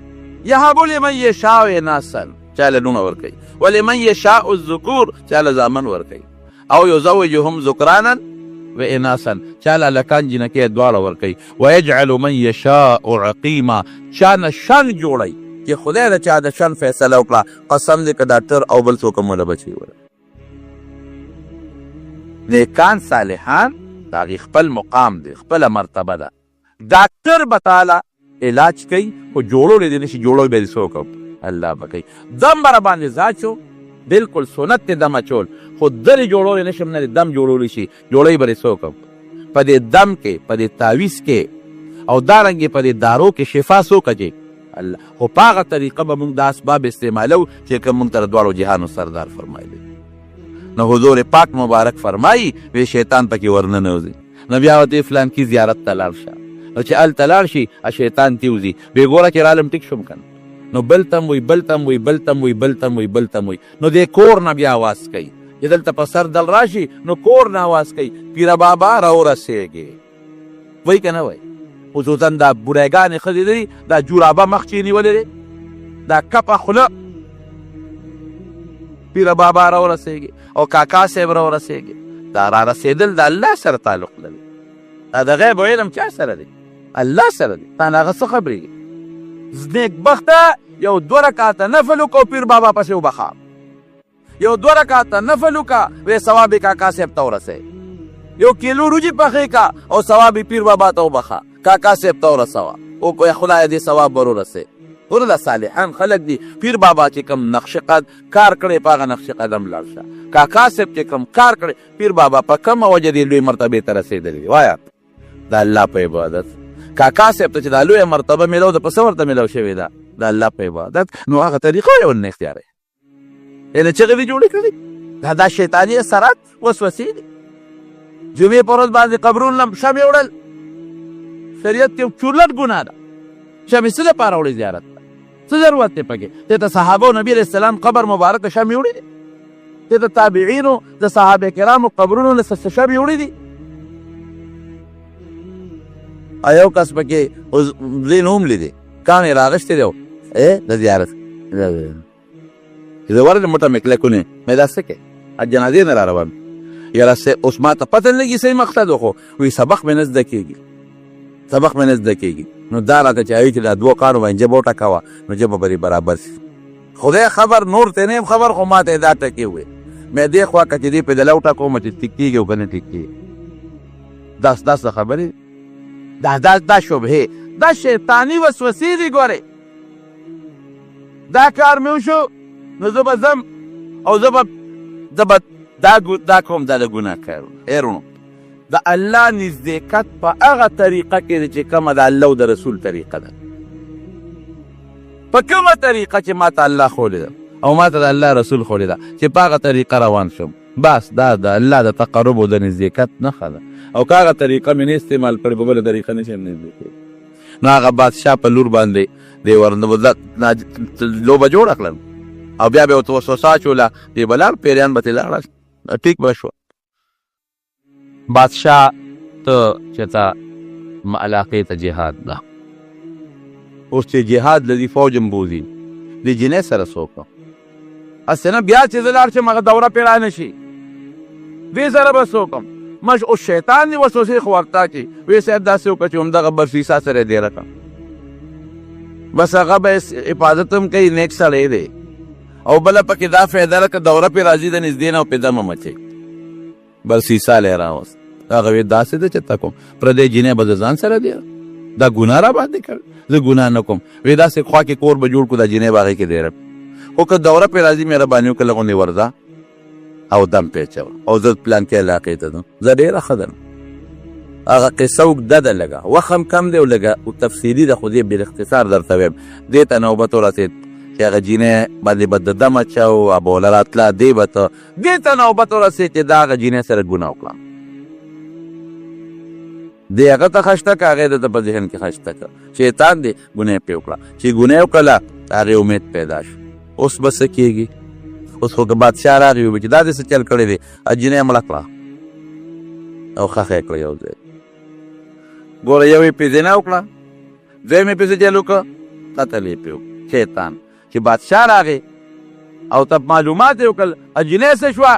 B: یهب لمن یشاء اناثا چاله لونه ورکوي ولمن یشاء الذکور چاله زامن ورکوي او یزوجهم ذکرانا و اناسا چاله لکان جنکې دواړه ورکوي ویجعل من یشاء عقیما چانه شن جوړی چې خدای د چا د شن فیصله وکړه قسم دې که ډاکټر او بل څوک هم وله بچي ور نیکان صالحان د هغې خپل مقام دی خپله مرتبه ده ډاکټر به تعالی علاج کوي خو جوړولی دې نشي جوړوی به دې څوک الله به کوي دم به را باندې زاچو بالکل سنت دی دم اچول خو درې جوړولی نشم نه دم جوړولی شي جوړوی به دې څوک په دې دم کې په دې تعویز کې او دارنګې په دې دارو کې شفا څوک اچي الله خو په هغه طریقه به موږ دا اسباب استعمالو چې کوم موږ ته د دواړو جهانو سردار فرمایلی نو حضور پاک مبارک فرمایي وی شیطان پکې ورننوځي نو بیا ورته فلانکي زیارت ته لاړ شه نو چې هلته لاړ شي شیطان تیوځي بې ګوره چې رالم ټیک شوم که نو بل تم وی بل تم وی بل تم وی بل تم وی بل تم وی نو دې کور نه بیا آواز کوي چې دلته په سر دل راشي نو کور نه آواز کوي پیره بابا راورسېږي وایي که نه وایي خصوصا دا بوډایګانې ښځې دي دا جورابه مخ چې یې نیولې دی دا کپه خوله پیره بابا راورسېږي او کاکا صاحب راورسېږي دا رارسېدل د الله سره تعلق لري دا د غیب علم چا سره دی الله سره دی تا نه هغه څه خبرېږي نیکبخته یو 2 رکعته نفل وکړو پیر بابا پسې وبخه یو 2 رکعته نفل وکړه وی ثواب یې کاکا صاحب ته ورسوي یو کیلو روجي پخې کا او ثواب یې پیر بابا ته وبخه کاکا صاحب ته ورسوه او خدای دې ثواب ور ورسوي ورله صالحان خلک دي پیر بابا چې کوم نقش قد کار کړی په هغه نقش قدم لاړ شه کاکا صاحب چې کوم کار کړی پیر بابا په کومه وجه دې لوی مرتبې ته رسېدلی وایه د الله په عبادت کاکا صاحب ته چې دا لویه مرتبه میلو ده په څه ورته میلو شوې ده د الله په عبادت نو هغه طریقه یې ورنه اختیاروي یعنې چغې دې جوړې کړي دا شیطاني اثرات وسوسې دي جمعې په ورځ باندې قبرونو نه شمې وړل شریعت کې چورلټ ګناه ده شمې څه دپاره وړي زیارت ته څه ضرورت دی پکې دې ته صحابه و نبي علیه السلام قبر مبارکه شمې وړي دي دې ته تابعینو د صحابه کرامو قبرونو نه شمې وړي دي ایو کس پکې زین هم لیدې کاڼې راغشتې دی د زیارت زه ورته موټه مې کلکونې مې دا څه کې جنازې نه را روان یاره اوس ما ته پته نه لګي صحیح مقصد وخو وی سبق مې نه زده کېږي سبق مې نه زده کېږي نو دا راته چې هغوی چې دا 2 کاڼو باندې جبه وټکوه نو جبه به برابر شي خدای خبر نور ته نه یم خبر خو ما ته یې دا ټکې وې مې دې خوا که چې دې په دله وټکوم چې ټیک کېږي او که نه ټیک کېږي دا څه خبرې دا شبهې دا شیطاني وسوسې دي ګورې دا کار مې وشو نو زه به ځم او زه به دا کوم دا د ګناه کار ای وروڼو د الله نزدېکت په هغه طریقه کې دی چې کومه د الله او د رسول طریقه ده. په کومه طریقه چې ما ته الله ښولې ده او ما ته د الله رسول ښولې ده چې په هغه طریقه روان شم، بس دا د الله د تقرب او د نزدېکت نښه ده. او که هغه طریقه مې نه استعمال کړې په بله طریقه نه شم نږدې کېدی. نو هغه بادشاه په لور باندې دی لوبه جوړه کړل او بیا به یې ورته وسوسه اچوله، دی به لاړ، پیریان به ترې لاړه، ټیک به شوه. بادشاه ته چېرته علاقې ته جهاد ده، اوس چې جهاد لدي فوج هم بوځي، د جنۍ سره څوک هسې نه بیا چې زه لاړ شم هغه دوره پرې را نه شي، دې سره به څوک هم مش اوس شیطان دې وسوسې خو ورته کړي، ویې صاحب داسې وکړه چې همدغه برسیسا سره یې دېره کړه، بس هغه به حفاظت هم کوي، نیک سړی دی. او بله پکې دا فایده ده که دوره پې راځي د نږدې نه او پې دمه مچوي، برسیسا لی راوست. هغه ویې داسې ده چې ته کوم پردی جنۍ به د ځان سره دی، دا ګناه را باندې کړ، زه ګناه نه کوم. ویې داسې خوا کې کور به جوړ کړو، دا جنۍ به هغې کې دېره خو که دوره پې راځي مهرباني وکړه لږ غوندې ورځه او دم پې اچوه او زه پلانکې علاقې ته ځم. زه ډېره ښه ده، هغه قصه اوږده ده، لږه وخت هم کم دی او لږه تفصیلي ده، خو دې بالاختصار درته وایم. دې ته نوبت ورسېد چې هغه جینۍ باندې به د دم اچو، ابوله راتله، دې به ته دې ته نوبت ورسېد چې دا هغه جینۍ سره ګناه وکړه. دې هغه ته خشته که هغې د ده په ذهن کې خشته که شیطان دې ګناه پرې وکړه، چې ګناه وکړله د هغې امید پیدا شو. اوس به څه کېږي؟ اوس خو که بادشاه راغی وي چې دا دې څه چل کړی دی، جینۍ مړه کړه او ښخه یې کړه یو ځای. ګوره یو یې پرې زنا وکړه، دویم یې پسې جل وکړه، قتل یې پرې وکړه. شیطان چې بادشاه راغی او ته معلومات یې وکړل جینۍ څه شوه،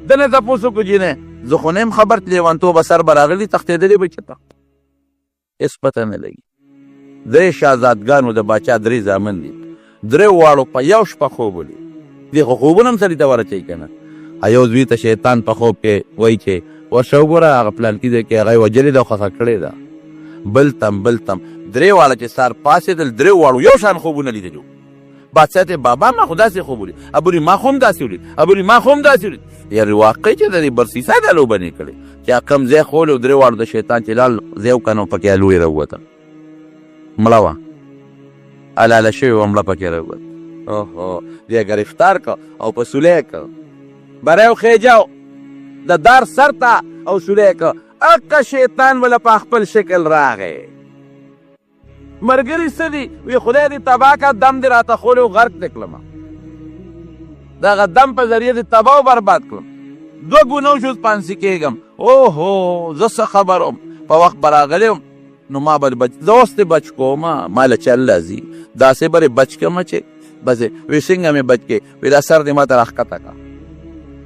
B: ده نه تپوس وکړو جینۍ زه خو نه یم خبر چې لیونتوبه سر به راغلي تښتېدلې به چېرته هېڅ پته نه لګي. درې شهزادګانو د باچا درې زامن دي، درې واړو په یو شپه خوب ولید. دې خو خوبونه هم سړي ته ورچوي که نه. یو زوی ته شیطان په خوب کې وایي چې ورشه وګوره هغه پلانکي ځای کې هغه یې وجلې ده او ښخه کړې ده. بل تم درې واړه چې سهار پاڅېدل، درې واړو یو شان خوبونه لیدلي وو. بادشاه ته بابا ما خو داسې خوب ولید، ابوري ما خو هم داسې ولید، ابوري ما خو هم داسې ولید. یعنې واقع چې د دې برسیسا دا لوبه نه کړې چې کم ځای خولی و درې واړو د شیطان چې لاړ ځای وکړه نو پکې الو یې راووته، مړه وه، الاله شوې وه، مړه پکې راووته. اوهو دې ګرفتار کړه او په سولی یې کړه، بری او خیجه د دار سر ته او سولی یې کړه. اقه شیطان وله په خپل شکل راغی. ملګري څه دي؟ وی خدای دې تباه کړه، دم دې راته خولی و غرق دې کړمه، دغه دم په ذریعه دې تباه و برباد کړم، دوه ګونو شو پانسي کېږم. اوهو زه څه خبر وم، په وخت به راغلی وم نو ما به زه اوس دې بچ کومه، ما له چل راځي داسې به بچ کړمه چې بس وی څنګه مې بچ کې، وی دا سر دې ما ته راښکته کړه.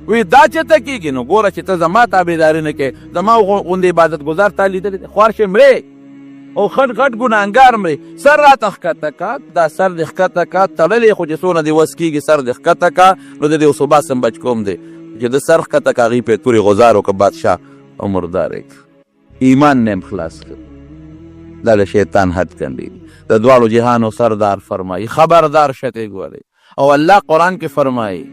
B: وی دا چېرته کېږي؟ نو ګوره چې ته زما تابعداري نه کوې، زما غوندې عبادت ګزار تا لیدلی دی، خوار شې مرې او خټ غټ ګناهګار مرې، سر راته ښکته که، دا سر دې ښکته که، تړلی خو چې څونه دې وس کېږي سر دې ښکته که، نو د دې صبح سم بچ کوم دی چې د سر ښکته که هغې پرې تورې غزار وکړه بادشاه او مردار یې کړه. ایمان نه خلاص کړ. دا د شیطان حد کندي د دواړو جهانو سردار فرمایي خبردار شته ګورئ. او الله قرآن کې فرمایي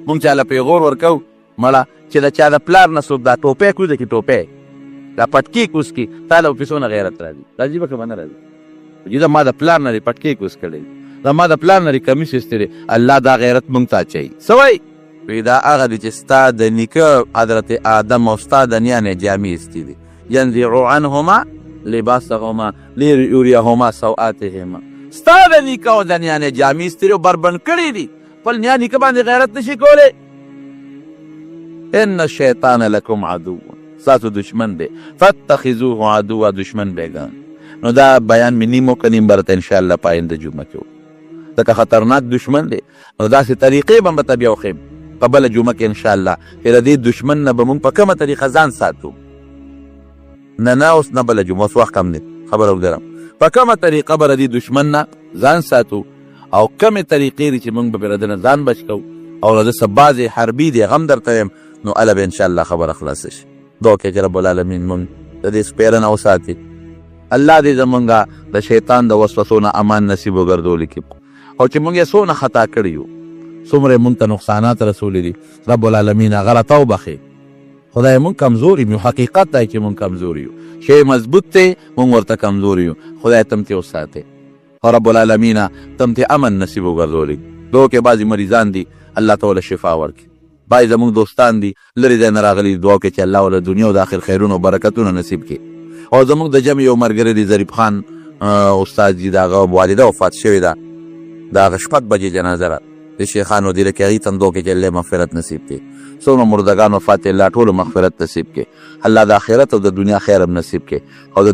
B: مونږ چاله پیغور ورکو مړه چې د چا د پلار نه څوک دا ټوپی کوزه کې ټوپی دا پټکي کوز کې تا له پیسو نه غیرت راځي، راځي به که به نه راځي؟ چې دا ما د پلار نه پټکي کوز کړی، دا ما د پلار نه کمیس ایستلی، الله دا غیرت مونږ ته اچوي. څه وایي؟ وی دا هغه دی چې ستا د نیکه حضرت آدم او ستا د نیا نه جامې ایستي دي، ینزع عنهما لباسهما لیریهما سوآتهما. ستا د نیکه او د نیا نه جامې ایستلي او بربند کړي دي، خپل نیا نیکه باندې غیرت نشي کولی. ان الشیطان لکم عدو، ستاسو دشمن دی، فاتخذوه عدوا، دشمن بیگان. نو دا بیان می نیمو که نیم برته انشاءالله په آینده جمعه کې ځکه خطرناک دشمن دی. نو داسې طریقې به م درته بیا وښیم په بله جمعه کې انشاءالله چې د دې دشمن نه به مونږ په کومه طریقه ځان ساتو. نه اوس نه بله جمعه، اوس وخت کم دی، خبره وګرم په کومه طریقه به د دې دشمن نه ځان ساتو او کومې طریقې دي چې مونږ به پرې د نه ځان بچ کوو او د څه بعضې حربي دی هغه هم درته ویم. نو اله به انشاءالله خبره خلاصه شي. دعا کوي چې رب العالمین مونږ د دې سپېرنه وساتي. الله دې زمونږه د شیطان د وسوسو نه امان نصیب وګرځولي کړي او چې مونږ یې څونه خطا کړي یو، څومره مونږ ته نقصانات رسولي دي، رب العالمین هغه راته وبخي. خدای مونږ کمزور یو، حقیقت دی چې مونږ کمزور یو، شی مضبوط دی مونږ ورته کمزور یو. خدای تم ته وساتئ او رب العالمین تم ته امن نصیب وګرځولي. دو کې بعضې مریضان دي الله تعالی شفا ورکړي، بعضې زمونږ دوستان دي لرې ځای نه راغلي، دعا وکړي چې الله وله دنیا او د آخر خیرونه او برکتونه نصیب کړي. او زمونږ د جمع یو ملګری دی ظریف خان استاد جي، د هغه والده وفات شوې ده، د هغه 6 بجې جنازه ده د شیخانو دی، لکه هغې ته هم دعا وکړي چې الله مغفرت نصیب کړي. څومره مردګان وفات الله ټولو مغفرت نصیب کړي، الله د آخرت او د دنیا خیر هم نصیب کړي او د